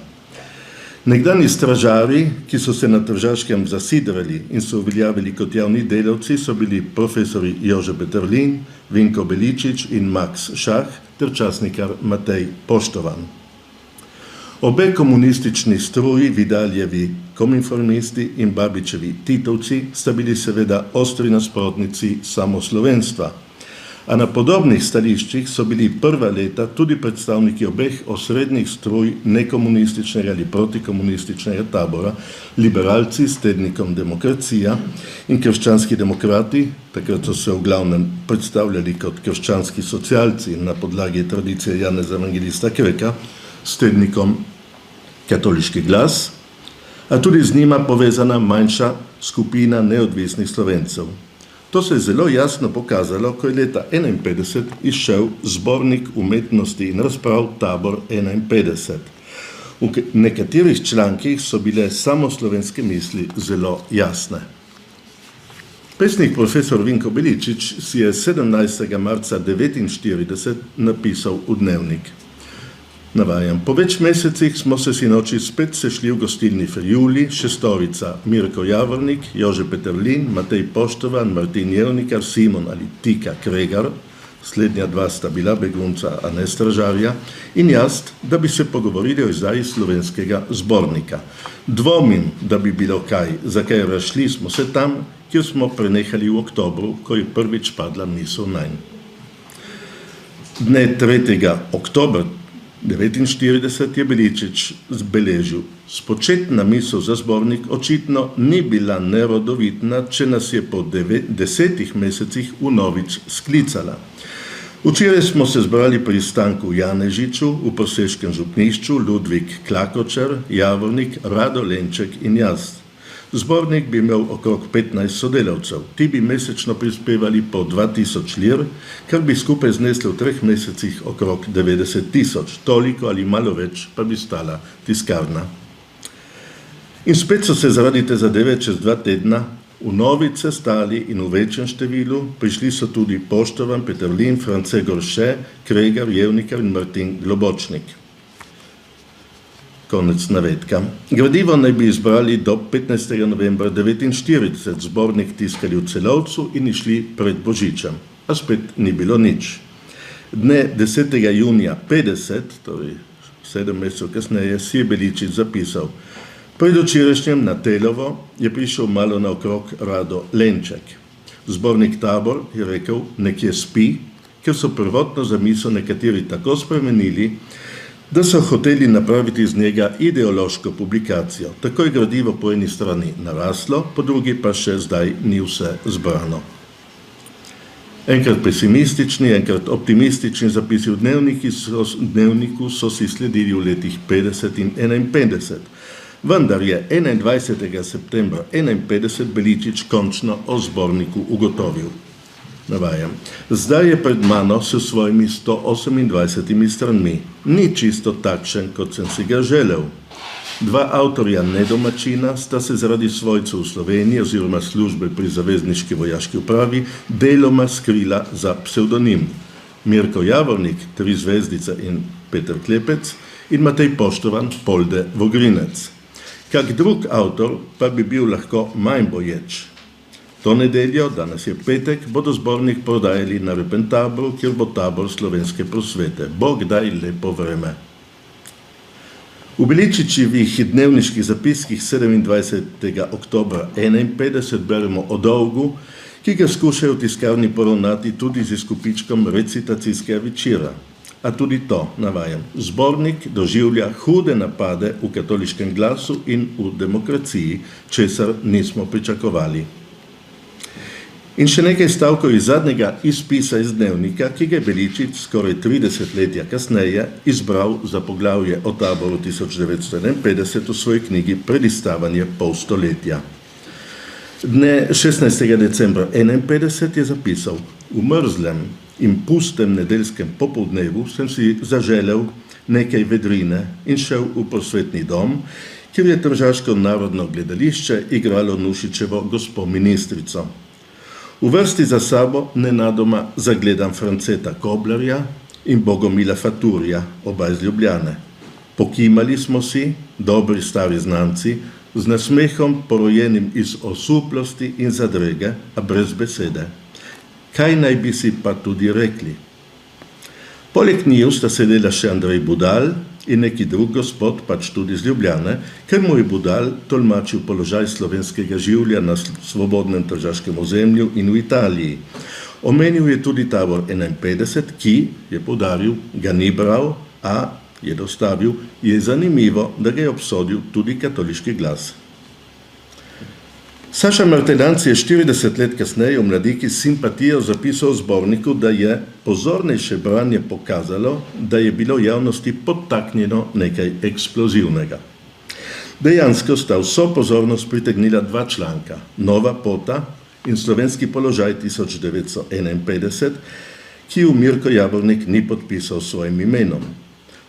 Speaker 7: Nekdanji stražari, ki so se na Tržaškem zasidrali in so uveljavili kot javni delavci, so bili profesori Jože Peterlin, Vinko Beličič in Max Šah ter časnikar Matej Poštovan. Obe komunistični struji, Vidaljevi kominformisti in Babičevi Titovci, sta bili seveda ostri nasprotnici samoslovenstva. A na podobnih stališčih so bili prva leta tudi predstavniki obeh osrednjih struj nekomunističnega ali protikomunističnega tabora, liberalci s tednikom Demokracija in krščanski demokrati, takrat so se v glavnem predstavljali kot krščanski socialci na podlagi tradicije Janeza Evangelista Kreka, s tednikom Katoliški glas, a tudi z njima povezana manjša skupina neodvisnih Slovencev. To se je zelo jasno pokazalo, ko je leta 1951 izšel zbornik umetnosti in razprav Tabor 51. V nekaterih člankih so bile samo slovenske misli zelo jasne. Pesnik profesor Vinko Beličič si je 17. marca 1949 napisal v dnevnik. Navajam, po več mesecih smo se sinoči spet sešli v gostilni Ferjuli, šestorica Mirko Javornik, Jože Peterlin, Matej Poštovan, Martin Jevnikar, Simon ali Tika Kregar, slednja dva sta bila begunca, a ne stražarja, in jaz, da bi se pogovorili o izdaji slovenskega zbornika. Dvomim, da bi bilo kaj, zakaj razšli smo se tam, kjer smo prenehali v oktobru, ko je prvič padla misel nanj. Dne 3. oktobra 1949 je Beličič zbeležil. Spočetna misel za zbornik očitno ni bila nerodovitna, če nas je po 10 mesecih vnovič sklicala. Včeraj smo se zbrali pri Stanku Janežiču, v Proseškem župnišču, Ludvik Klakočar, Javornik, Rado Lenček in jaz. Zbornik bi imel okrog 15 sodelavcev. Ti bi mesečno prispevali po 2000 lir, kar bi skupaj zneslo v 3 mesecih okrog 90 000. Toliko ali malo več pa bi stala tiskarna. In spet so se zaradi te zadeve čez 2 tedna vnovič sestali in v večjem številu. Prišli so tudi Poštovan, Peterlin, France Gorše, Kregar, Jevnikar in Martin Globočnik. Konec navedka. Gradivo naj bi izbrali do 15. novembra 1949, zbornik tiskali v Celovcu in išli pred Božičem. A spet ni bilo nič. Dne 10. junija 50, torej 7 mesecev kasneje, si je Beličič zapisal: predvčerajšnjem na Telovo je prišel malo naokrog Rado Lenček. Zbornik Tabor, je rekel, nekje spi, ker so prvotno zamisel nekateri tako spremenili, da so hoteli napraviti iz njega ideološko publikacijo. Tako je gradivo po eni strani naraslo, po drugi pa še zdaj ni vse zbrano. Enkrat pesimistični, enkrat optimistični zapisi v dnevniku so si sledili v letih 50 in 51. Vendar je 21. septembra 51 Beličič končno o zborniku ugotovil. Navajam, zdaj je pred mano s svojimi 128 stranmi. Ni čisto takšen, kot sem si ga želel. 2 avtorja nedomačina sta se zaradi svojcev v Sloveniji oziroma službe pri zavezniški vojaški upravi deloma skrila za psevdonim. Mirko Javornik, 3 zvezdice in Peter Klepec in Matej Poštovan, Polde Vogrinec. Kak drug avtor pa bi bil lahko manj boječ. To nedeljo, danes je petek, bodo zbornik prodajali na Repentabru, kjer bo tabor slovenske prosvete. Bog daj lepo vreme. V Beličičevih dnevniških zapiskih 27. oktobra 1951 beremo o dolgu, ki ga skušajo tiskarni poravnati tudi z izkupičkom recitacijskega večera. A tudi to navajam. Zbornik doživlja hude napade v katoliškem glasu in v demokraciji, česar nismo pričakovali. In še nekaj stavkov iz zadnjega izpisa iz dnevnika, ki ga je Beličič skoraj 30 letja kasneje izbral za poglavje o taboru 1951 v svoji knjigi Prelistavanje pol stoletja. Dne 16. decembra 1951 je zapisal: V mrzlem in pustem nedeljskem popoldnevu sem si zaželel nekaj vedrine in šel v prosvetni dom, kjer je Tržaško narodno gledališče igralo Nušičevo gospo ministrico. V vrsti za sabo nenadoma zagledam Franceta Koblarja in Bogomila Faturja, oba iz Ljubljane. Pokimali smo si, dobri stari znanci, z nasmehom porojenim iz osuplosti in zadrege, a brez besede. Kaj naj bi si pa tudi rekli? Poleg njiju sta sedela še Andrej Budal in neki drug gospod, pač tudi iz Ljubljane, ker mu je Budal tolmačil položaj slovenskega življa na svobodnem tržaškem ozemlju in v Italiji. Omenil je tudi tabor 51, ki, je poudaril, ga ni bral, a, je dostavil, je zanimivo, da ga je obsodil tudi katoliški glas. Saša Martelanc je 40 let kasneje v Mladiki s simpatijo zapisal v zborniku, da je pozornejše branje pokazalo, da je bilo javnosti podtaknjeno nekaj eksplozivnega. Dejansko sta vso pozornost pritegnila dva članka, Nova pota in Slovenski položaj 1951, ki ju Mirko Javornik ni podpisal svojim imenom.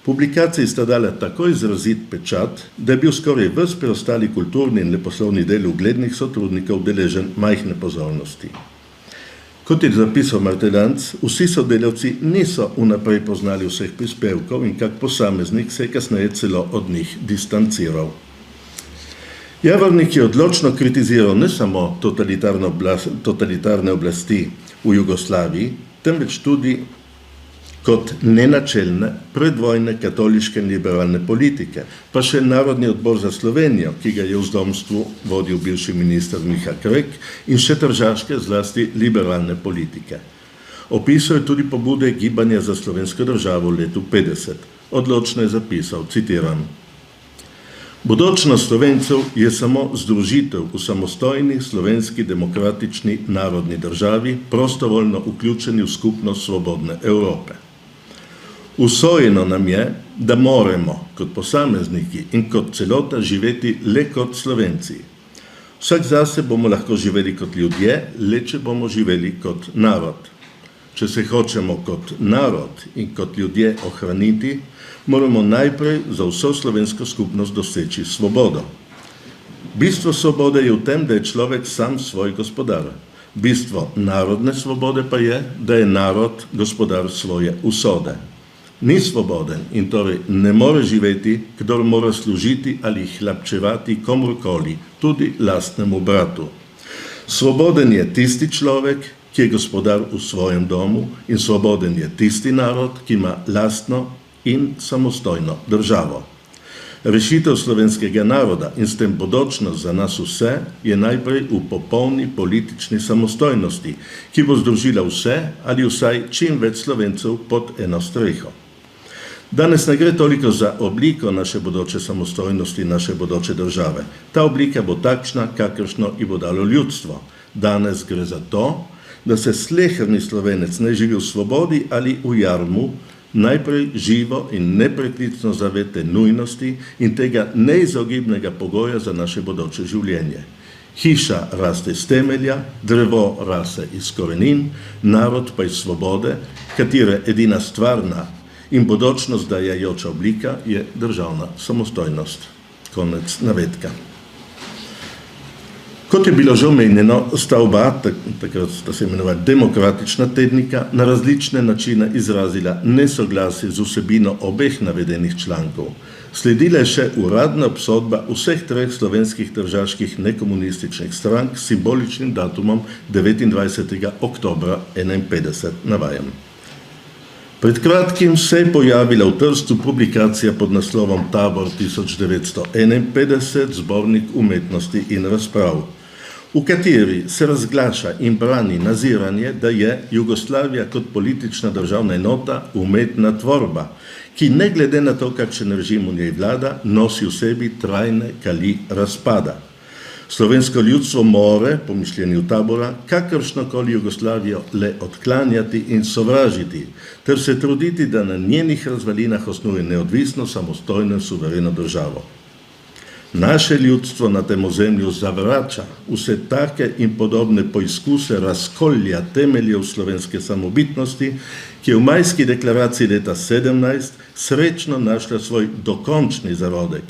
Speaker 7: Publikaciji sta dala tako izrazit pečat, da je bil skoraj ves preostali kulturni in leposlovni del uglednih sotrudnikov deležen majhne pozornosti. Kot je zapisal Martelanc, vsi sodelavci niso vnaprej poznali vseh prispevkov in kak posameznik se je kasneje celo od njih distanciral. Javornik je odločno kritiziral ne samo totalitarne oblasti v Jugoslaviji, temveč tudi kot nenačelne, predvojne katoliške in liberalne politike, pa še Narodni odbor za Slovenijo, ki ga je v zdomstvu vodil bivši minister Miha Krek, in še tržaške, zlasti liberalne politike. Opisal je tudi pobude Gibanja za slovensko državo v letu 50. Odločno je zapisal, citiram: Bodočnost Slovencev je samo združitev v samostojni slovenski demokratični narodni državi, prostovoljno vključeni v skupnost svobodne Evrope. Usojeno nam je, da moramo kot posamezniki in kot celota živeti le kot Slovenci. Vsak zase bomo lahko živeli kot ljudje, le če bomo živeli kot narod. Če se hočemo kot narod in kot ljudje ohraniti, moramo najprej za vso slovensko skupnost doseči svobodo. Bistvo svobode je v tem, da je človek sam svoj gospodar. Bistvo narodne svobode pa je, da je narod gospodar svoje usode. Ni svoboden in torej ne more živeti, kdor mora služiti ali hlapčevati komurkoli, tudi lastnemu bratu. Svoboden je tisti človek, ki je gospodar v svojem domu, in svoboden je tisti narod, ki ima lastno in samostojno državo. Rešitev slovenskega naroda in s tem bodočnost za nas vse je najprej v popolni politični samostojnosti, ki bo združila vse ali vsaj čim več Slovencev pod eno streho. Danes ne gre toliko za obliko naše bodoče samostojnosti, naše bodoče države. Ta oblika bo takšna, kakršno ji bo dalo ljudstvo. Danes gre za to, da se sleherni Slovenec ne živi v svobodi ali v jarmu, najprej živo in nepreklicno zavete nujnosti in tega neizogibnega pogoja za naše bodoče življenje. Hiša raste iz temelja, drevo rase iz korenin, narod pa iz svobode, katere edina stvarna in bodočnost dajajoča oblika je državna samostojnost. Konec navedka. Kot je bilo že omenjeno, sta oba, takrat sta se imenovala demokratična tednika, na različne načine izrazila nesoglasje z vsebino obeh navedenih člankov. Sledila je še uradna obsodba vseh treh slovenskih tržaških nekomunističnih strank s simboličnim datumom 29. oktobra 1951, navajam. Pred kratkim se je pojavila v Trstu publikacija pod naslovom Tabor 1951, zbornik umetnosti in razprav, v kateri se razglaša in brani naziranje, da je Jugoslavija kot politična državna enota umetna tvorba, ki ne glede na to, kakšen režim v njej vlada, nosi v sebi trajne kali razpada. Slovensko ljudstvo more, po mišljenju Tabora, kakršnokoli Jugoslavijo le odklanjati in sovražiti, ter se truditi, da na njenih razvalinah osnuje neodvisno, samostojno in suvereno državo. Naše ljudstvo na tem ozemlju zavrača vse take in podobne poizkuse razkolja temeljev slovenske samobitnosti, ki je v majski deklaraciji leta 17 srečno našla svoj dokončni zarodek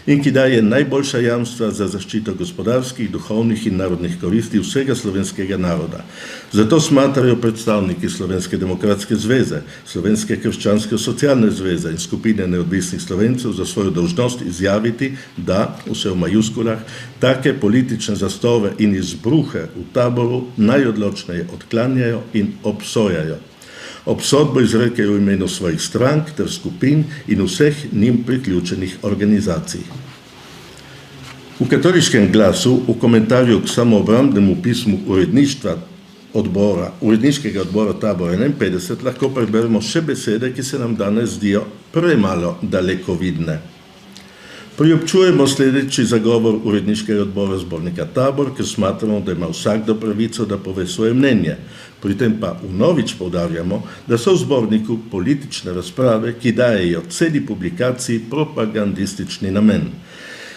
Speaker 7: in ki daje najboljša jamstva za zaščito gospodarskih, duhovnih in narodnih koristi vsega slovenskega naroda. Zato smatrajo predstavniki Slovenske demokratske zveze, Slovenske krščansko-socialne zveze in skupine neodvisnih Slovencev za svojo dolžnost izjaviti, da, vse v majuskulah, take politične zastove in izbruhe v Taboru najodločneje odklanjajo in obsojajo. Obsodbo izrekajo v imenu svojih strank ter skupin in vseh njim priključenih organizacij. V Katoliškem glasu v komentarju k samoobrambnemu pismu uredniškega odbora Tabora 51 lahko preberemo še besede, ki se nam danes zdijo premalo dalekovidne. Priobčujemo sledeči zagovor uredniškega odbora zbornika Tabor, ker smatramo, da ima vsakdo pravico, da pove svoje mnenje. Pri tem pa vnovič poudarjamo, da so v zborniku politične razprave, ki dajejo celi publikaciji propagandistični namen.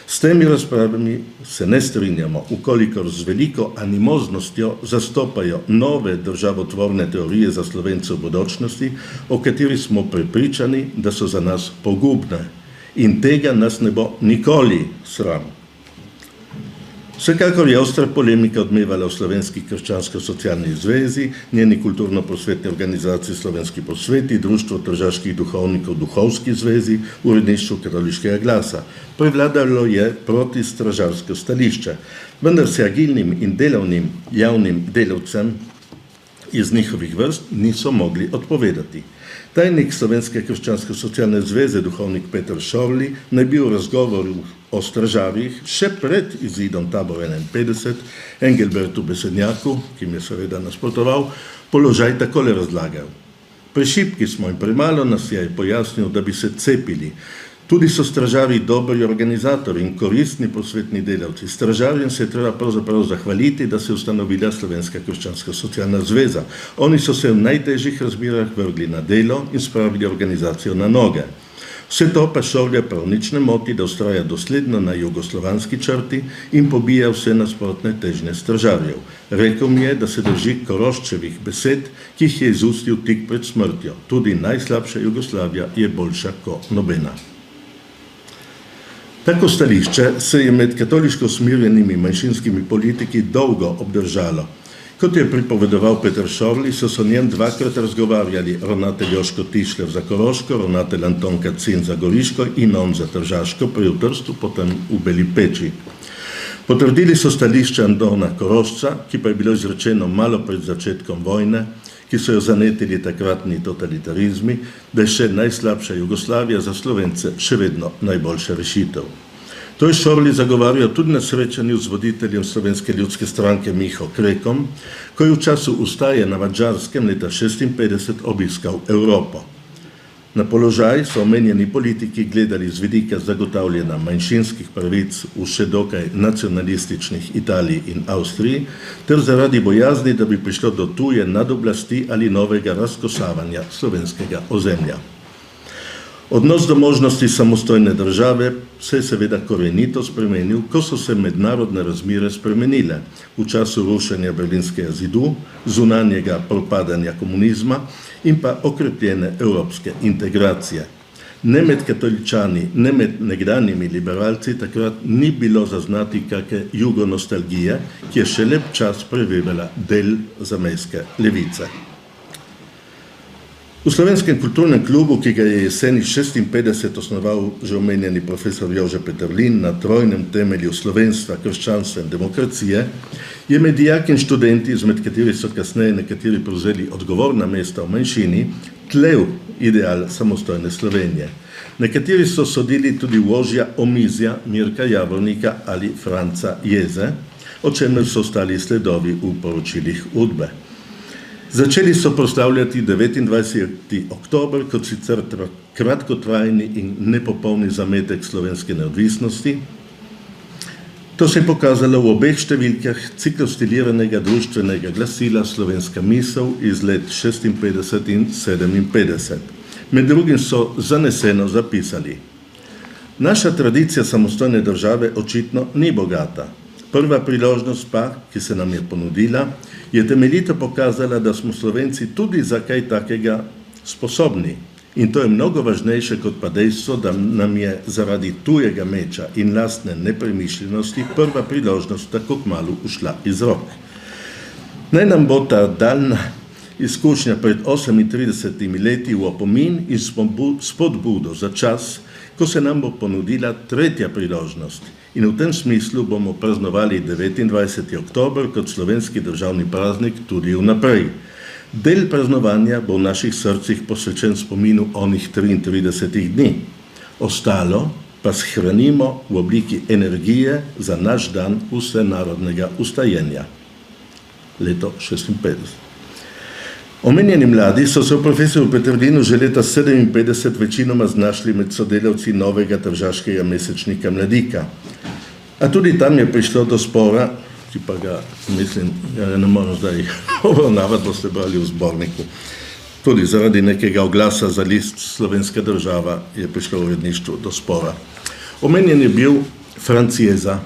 Speaker 7: S temi razpravami se ne strinjamo, ukolikor z veliko animoznostjo zastopajo nove državotvorne teorije za Slovence v bodočnosti, o kateri smo prepričani, da so za nas pogubne. In tega nas ne bo nikoli sram. Vsekakor je ostra polemika odmevala v Slovenski krščansko-socialni zvezi, njeni kulturno-prosvetni organizaciji Slovenski posveti, Društvo tržaških duhovnikov Duhovski zvezi, uredništvu Katoliškega glasa. Prevladalo je protistražarsko stališče, vendar se agilnim in delovnim javnim delavcem iz njihovih vrst niso mogli odpovedati. Tajnik Slovenske krščansko-socialne zveze, duhovnik Peter Šorli, naj bi v razgovoru o stražarjih še pred izidom Tabora 51 Engelbertu Besednjaku, ki mi je seveda nasprotoval, položaj takole razlagal. Prešibki smo in premalo nas je pojasnil, da bi se cepili. Tudi so stražarji dobri organizatori in koristni posvetni delavci. Stražarjem se je treba pravzaprav zahvaliti, da se je ustanovila Slovenska krščansko-socialna zveza. Oni so se v najtežjih razmerah vrgli na delo in spravili organizacijo na noge. Vse to pa Šorlja prav nič ne moti, da vztraja dosledno na jugoslovanski črti in pobija vse nasprotne težnje stražarjev. Rekel mi je, da se drži Koroščevih besed, ki jih je izustil tik pred smrtjo. Tudi najslabša Jugoslavija je boljša kot nobena. Tako stališče se je med katoliško usmerjenimi manjšinskimi politiki dolgo obdržalo. Kot je pripovedoval Peter Šorli, so o njem dvakrat razgovarjali ravnatelj Joško Tišlev za Koroško, ravnatelj Anton Kacin za Goriško in on za Tržaško, prej v Trstu, potem v Beli Peči. Potrdili so stališče Antona Korošca, ki pa je bilo izrečeno malo pred začetkom vojne, ki so jo zanetili takratni totalitarizmi, da je še najslabša Jugoslavija za Slovence še vedno najboljša rešitev. To je Šorli zagovarjal tudi na srečanju z voditeljem Slovenske ljudske stranke Miho Krekom, ko je v času ustaje na Madžarskem leta 1956 obiskal Evropo. Na položaj so omenjeni politiki gledali z vidika zagotavljanja manjšinskih pravic v še dokaj nacionalističnih Italiji in Avstriji, ter zaradi bojazni, da bi prišlo do tuje nadoblasti ali novega razkosavanja slovenskega ozemlja. Odnos do možnosti samostojne države se je seveda korenito spremenil, ko so se mednarodne razmere spremenile v času rušenja Berlinskega zidu, zunanjega propadanja komunizma in pa okrepljene evropske integracije. Ne med katoličani, ne med nekdanjimi liberalci takrat ni bilo zaznati kakšne jugonostalgije, ki je še lep čas prevevala del zamejske levice. V Slovenskem kulturnem klubu, ki ga je jeseni 56 osnoval že omenjeni profesor Jože Peterlin na trojnem temelju slovenstva, krščanstva in demokracije, je med dijaki in študenti, izmed kateri so kasneje nekateri prevzeli odgovorna mesta v manjšini, tlel ideal samostojne Slovenije. Nekateri so sodili tudi v ožja omizja Mirka Javornika ali Franca Jeze, o čemer so ostali sledovi v poročilih Udbe. Začeli so proslavljati 29. oktober kot sicer kratkotrajni in nepopolni zametek slovenske neodvisnosti. To se je pokazalo v obeh številkah ciklostiliranega društvenega glasila Slovenska misel iz let 56 in 57. Med drugim so zaneseno zapisali: Naša tradicija samostojne države očitno ni bogata. Prva priložnost pa, ki se nam je ponudila, je temeljito pokazala, da smo Slovenci tudi za kaj takega sposobni. In to je mnogo važnejše kot pa dejstvo, da nam je zaradi tujega meča in lastne nepremišljenosti prva priložnost tako kmalu ušla iz rok. Naj nam bo ta daljna izkušnja pred 38 leti v opomin in spodbudo za čas, ko se nam bo ponudila tretja priložnost. In v tem smislu bomo praznovali 29. oktober kot slovenski državni praznik tudi vnaprej. Del praznovanja bo v naših srcih posvečen spominu onih 33 dni. Ostalo pa shranimo v obliki energije za naš dan vsenarodnega ustajenja. Leto 56. Omenjeni mladi so se v profesorju Peterlinu že leta 57 večinoma znašli med sodelavci novega tržaškega mesečnika Mladika. A tudi tam je prišlo do spora, ki pa ga, mislim, ne moram zdaj obravnavati, boste brali v zborniku. Tudi zaradi nekega oglasa za list Slovenska država je prišlo v uredništvu do spora. Omenjen je bil Franc Jeza,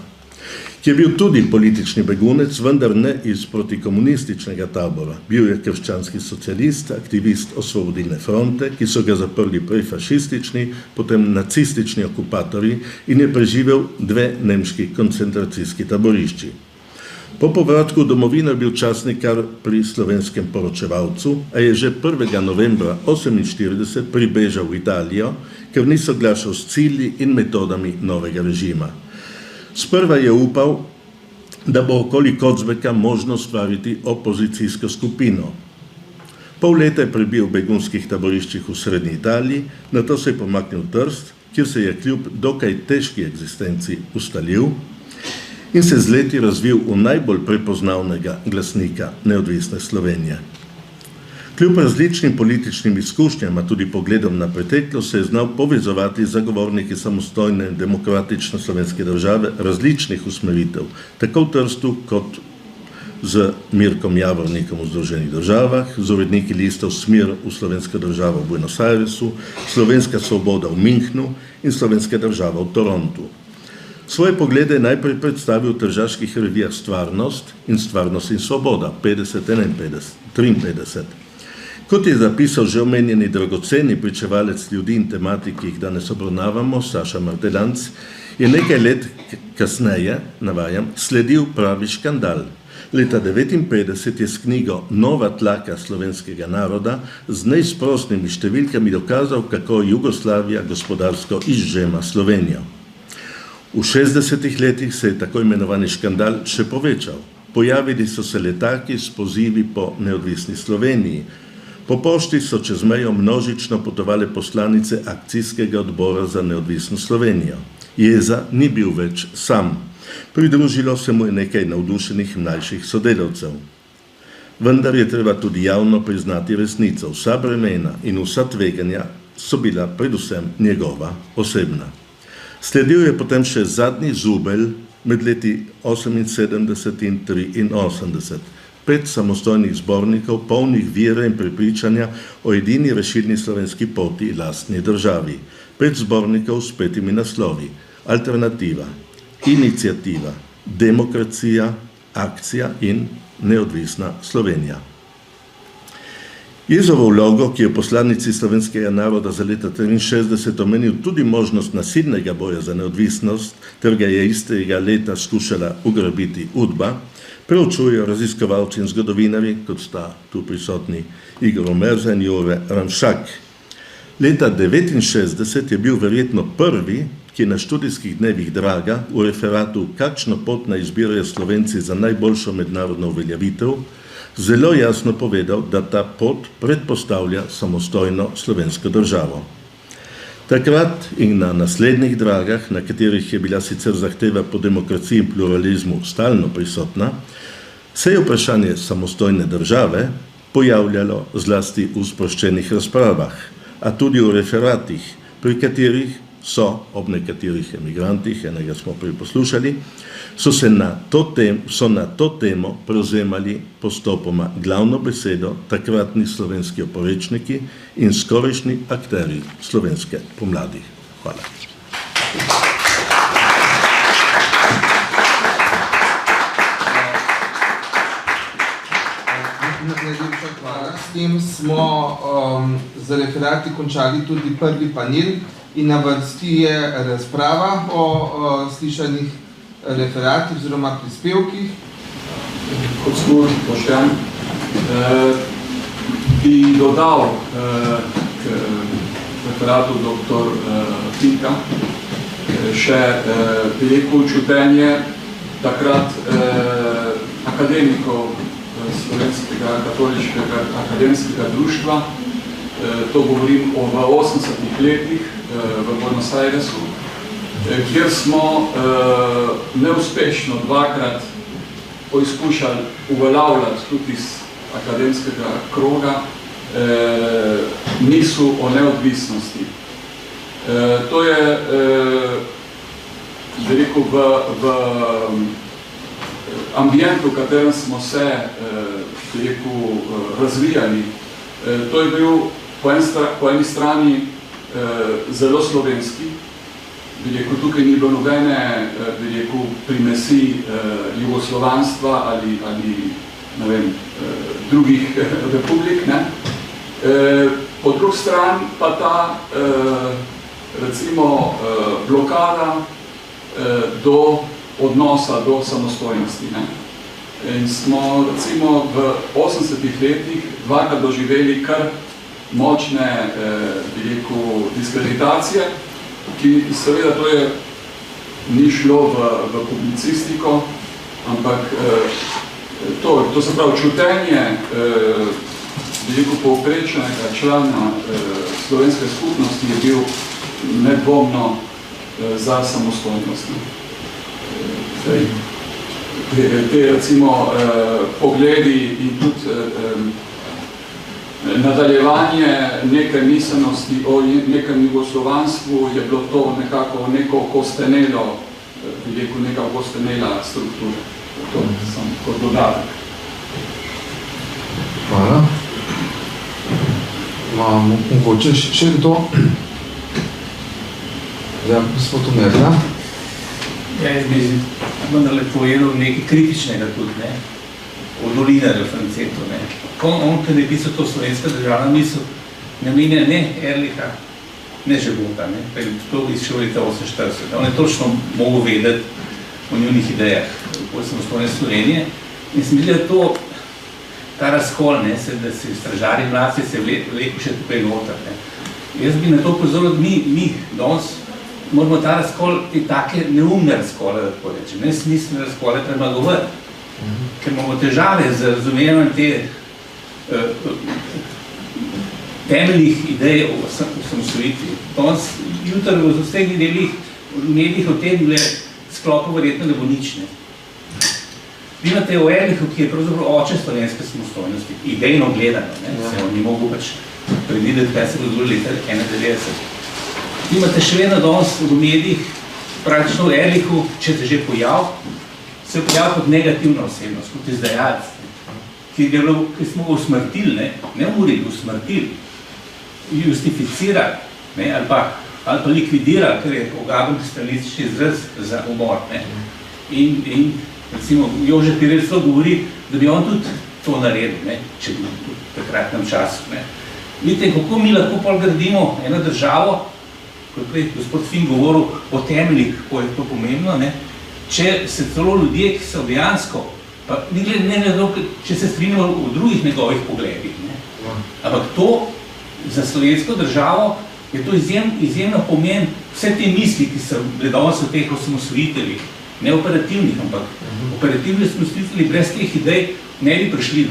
Speaker 7: ki je bil tudi politični begunec, vendar ne iz protikomunističnega tabora. Bil je krščanski socialist, aktivist Osvobodilne fronte, ki so ga zaprli prej fašistični, potem nacistični okupatorji in je preživel 2 nemški koncentracijski taborišči. Po povratku v domovino je bil časnik kar pri Slovenskem poročevalcu, a je že 1. novembra 1948 pribežal v Italijo, ker ni soglašal s cilji in metodami novega režima. Sprva je upal, da bo okoli Kocbeka možno stvariti opozicijsko skupino. Pol leta je prebil v begunskih taboriščih v srednji Italiji, nato se je pomaknil v Trst, kjer se je kljub dokaj težki eksistenci ustalil in se z leti razvil v najbolj prepoznavnega glasnika neodvisne Slovenije. Kljub različnim političnim izkušnjam, a tudi pogledom na preteklost, se je znal povezovati z zagovorniki samostojne in demokratične slovenske države različnih usmeritev, tako v Trstu kot z Mirkom Javornikom v Združenih državah, z uredniki listov Smir v Slovenska država v Buenos Airesu, Slovenska svoboda v Münchnu in Slovenska država v Torontu. Svoje poglede je najprej predstavil v tržaških revijah Stvarnost in Stvarnost in svoboda 50-53. Kot je zapisal že omenjeni dragoceni pričevalec ljudi in tematik, ki jih danes obravnavamo, Saša Martelanc, je nekaj let kasneje, navajam, sledil pravi škandal. Leta 1959 je s knjigo Nova tlaka slovenskega naroda z neizprosnimi številkami dokazal, kako Jugoslavija gospodarsko izžema Slovenijo. V 60 letih se je tako imenovani škandal še povečal. Pojavili so se letaki s pozivi po neodvisni Sloveniji. Po pošti so čez mejo množično potovale poslanice akcijskega odbora za neodvisno Slovenijo. Jeza ni bil več sam. Pridružilo se mu je nekaj navdušenih mlajših sodelavcev. Vendar je treba tudi javno priznati resnico. Vsa bremena in vsa tveganja so bila predvsem njegova osebna. Sledil je potem še zadnji zubelj med leti 78 in 83. 5 samostojnih zbornikov, polnih vere in prepričanja o edini rešilni slovenski poti lastni državi. 5 zbornikov s 5 naslovi: Alternativa, Iniciativa, Demokracija, Akcija in Neodvisna Slovenija. Jezovo vlogo, ki je poslanici slovenskega naroda za leta 1963 omenil tudi možnost nasilnega boja za neodvisnost, ter ga je istega leta skušala ugrabiti UDBA, preučujejo raziskovalci in zgodovinari, kot sta tu prisotni Igor Omerza in Jure Ramšak. Leta 1969 je bil verjetno prvi, ki na študijskih dnevih Draga v referatu Kakšno pot naj izbirajo Slovenci za najboljšo mednarodno uveljavitev, zelo jasno povedal, da ta pot predpostavlja samostojno slovensko državo. Takrat in na naslednjih Dragah, na katerih je bila sicer zahteva po demokraciji in pluralizmu stalno prisotna, se je vprašanje samostojne države pojavljalo zlasti v sproščenih razpravah, a tudi v referatih, pri katerih so ob nekaterih emigrantih, enega smo prej poslušali, so na to temo prevzemali postopoma glavno besedo takratni slovenski oporečniki in skorajšnji akterji slovenske pomladi. Hvala.
Speaker 3: S tem smo za referati končali tudi prvi panel in na vrsti je razprava o slišanih referatih oziroma prispevkih.
Speaker 8: Gospod Boštjan, bi dodal k referatu dr. Finka še veliko čutenje takrat akademikov Slovenskega katoliškega akademskega društva, to govorim o 80-ih letih v Buenos Airesu, kjer smo neuspešno dvakrat poizkušali uveljavljati tudi iz akademskega kroga misel o neodvisnosti. To je, rekel, v ambientu, v katerem smo se razvijali, to je bil po eni strani zelo slovenski, tukaj ni bilo nobene primesi jugoslovanstva ali ne vem, drugih republik. Po drugi strani pa ta recimo blokada do odnosa do samostojnosti. In smo recimo v 80-ih letih dvakrat doživeli kar močne diskreditacije, ki seveda to je ni šlo v publicistiko, ampak to se pravi čutenje povprečnega člana slovenske skupnosti je bil nedvomno za samostojnost. Te recimo pogledi in tudi nadaljevanje neke miselnosti o nekem jugoslovanstvu je bilo to nekako neko kostenelo, neka kostenela struktura. To je samo kot dodatek.
Speaker 3: Hvala. Imamo mogoče še kdo? Ja, gospod Omerza.
Speaker 9: Jaz bi vendarle povedal nekaj kritičnega tudi, o Dolinarju Francetu. On, kad je pisal to slovenska državna misel, ne menja ne Erlicha, ne Žebota, pa je to izšel leta 1948. On je točno mogel vedeti o njunih idejah po samostojne Slovenije in se mi zdi, da to ta razkol, da se stražari mladci se vleku še tukaj noter. Jaz bi na to pozoril, da mi danes moramo ta razkol, te take neumne razkole, da tako rečem, nesmiselne razkole premagovati, ker imamo težave z razumevanjem te temeljnih idej o osamosvojitvi. Danes jutri v vseh medijih o tem sklopu verjetno ne bo nič. Vi imate o Erlichu, ki je pravzaprav oče slovenske samostojnosti, idejno gledano, se on ni mogel pač predvideti, kaj se bo zgodilo leta 1991. Vi imate še vedno danes v medijih, praktično o Erlichu, če se že pojav, se je pojav kot negativna osebnost, kot izdajalec, ki smo ga usmrtili, ne umorili, usmrtili, justificirali, ali pa likvidirali, ker je ogaben stalistični izraz za umor. In recimo Jože Pirec to govori, da bi on tudi to naredil, ne, če bi v takratnem času. Ne. Vidite, kako mi lahko pol gradimo eno državo, kot prej gospod Fin govoril o temeljih, kako je to pomembno, ne, če se celo ljudje, ki so dejansko, pa ne glede, če se strinjajo v drugih njegovih pogledih, ne. Ampak to za slovensko državo je to izjemno pomen vse te misli, ki so danes v teh osamosvojiteljih, ne operativnih, ampak operativni osamosvojitelji brez teh idej ne bi prišli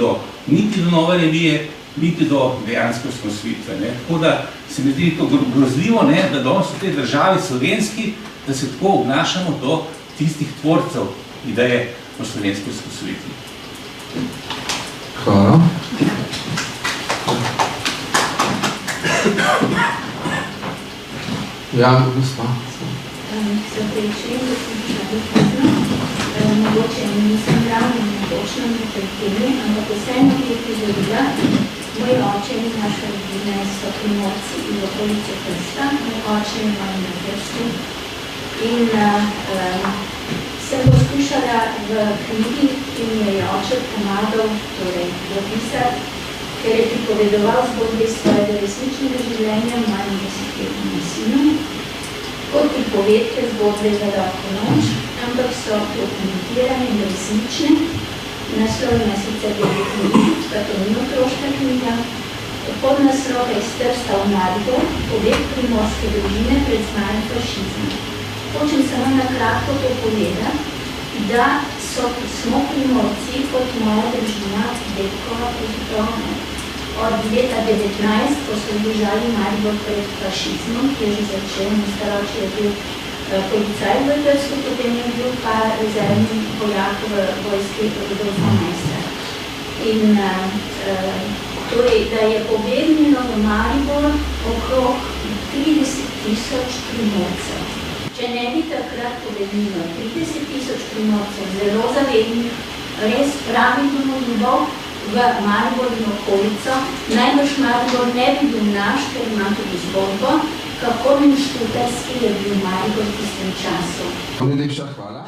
Speaker 9: niti do nove revije, niti do dejanske osamosvojitve. Tako da se mi zdi to grozljivo, da danes v tej državi slovenski, da se tako obnašamo do tistih tvorcev ideje o slovenski osamosvojitvi.
Speaker 3: Hvala. Ja, gospa.
Speaker 10: Se prečujem, da sem prišla mogoče nisem ravno točno nekaj temi, ampak vseeno je prizorila. Moj oče in naša rodina so Primorci iz okolice Krsta, moj oče ima na Krstu. In sem poskušala v knjigi, ki mi je oče pomagal zapisati, ker je pripovedoval zgodbe svojega resničnega življenja mojim 10-letnim sinom, kot pripovedke zgodbe za lahko noč, ampak so dokumentirane in resnične. Naslov ima sicer 9 knjig, pa to ni otroška knjiga. Podnaslov je Strsta v Maribor, pobeg primorske družine pred zmajem fašizma. Hočem samo na kratko to povedati, da smo Primorci kot moja družina, dedkova pravzaprav, od leta 19, ko so zdržali Maribor pred fašizmom, ki je že začel, staroči je bil policaj v Trstu, potem je bil pa rezervni vojak v vojski Rudolfa Meissnera. In torej, da je pobegnilo v Maribor okrog 30,000 Primorcev. Če ne bi takrat pobegnilo 30,000 Primorcev, zelo zavednih, res pravih domoljubov, v Maribor in okolico, najbrž Maribor ne bi bil naš, ker imam tudi zgodbo, kako Štutarski je bil Maribor v tistem času.
Speaker 3: Najlepša hvala.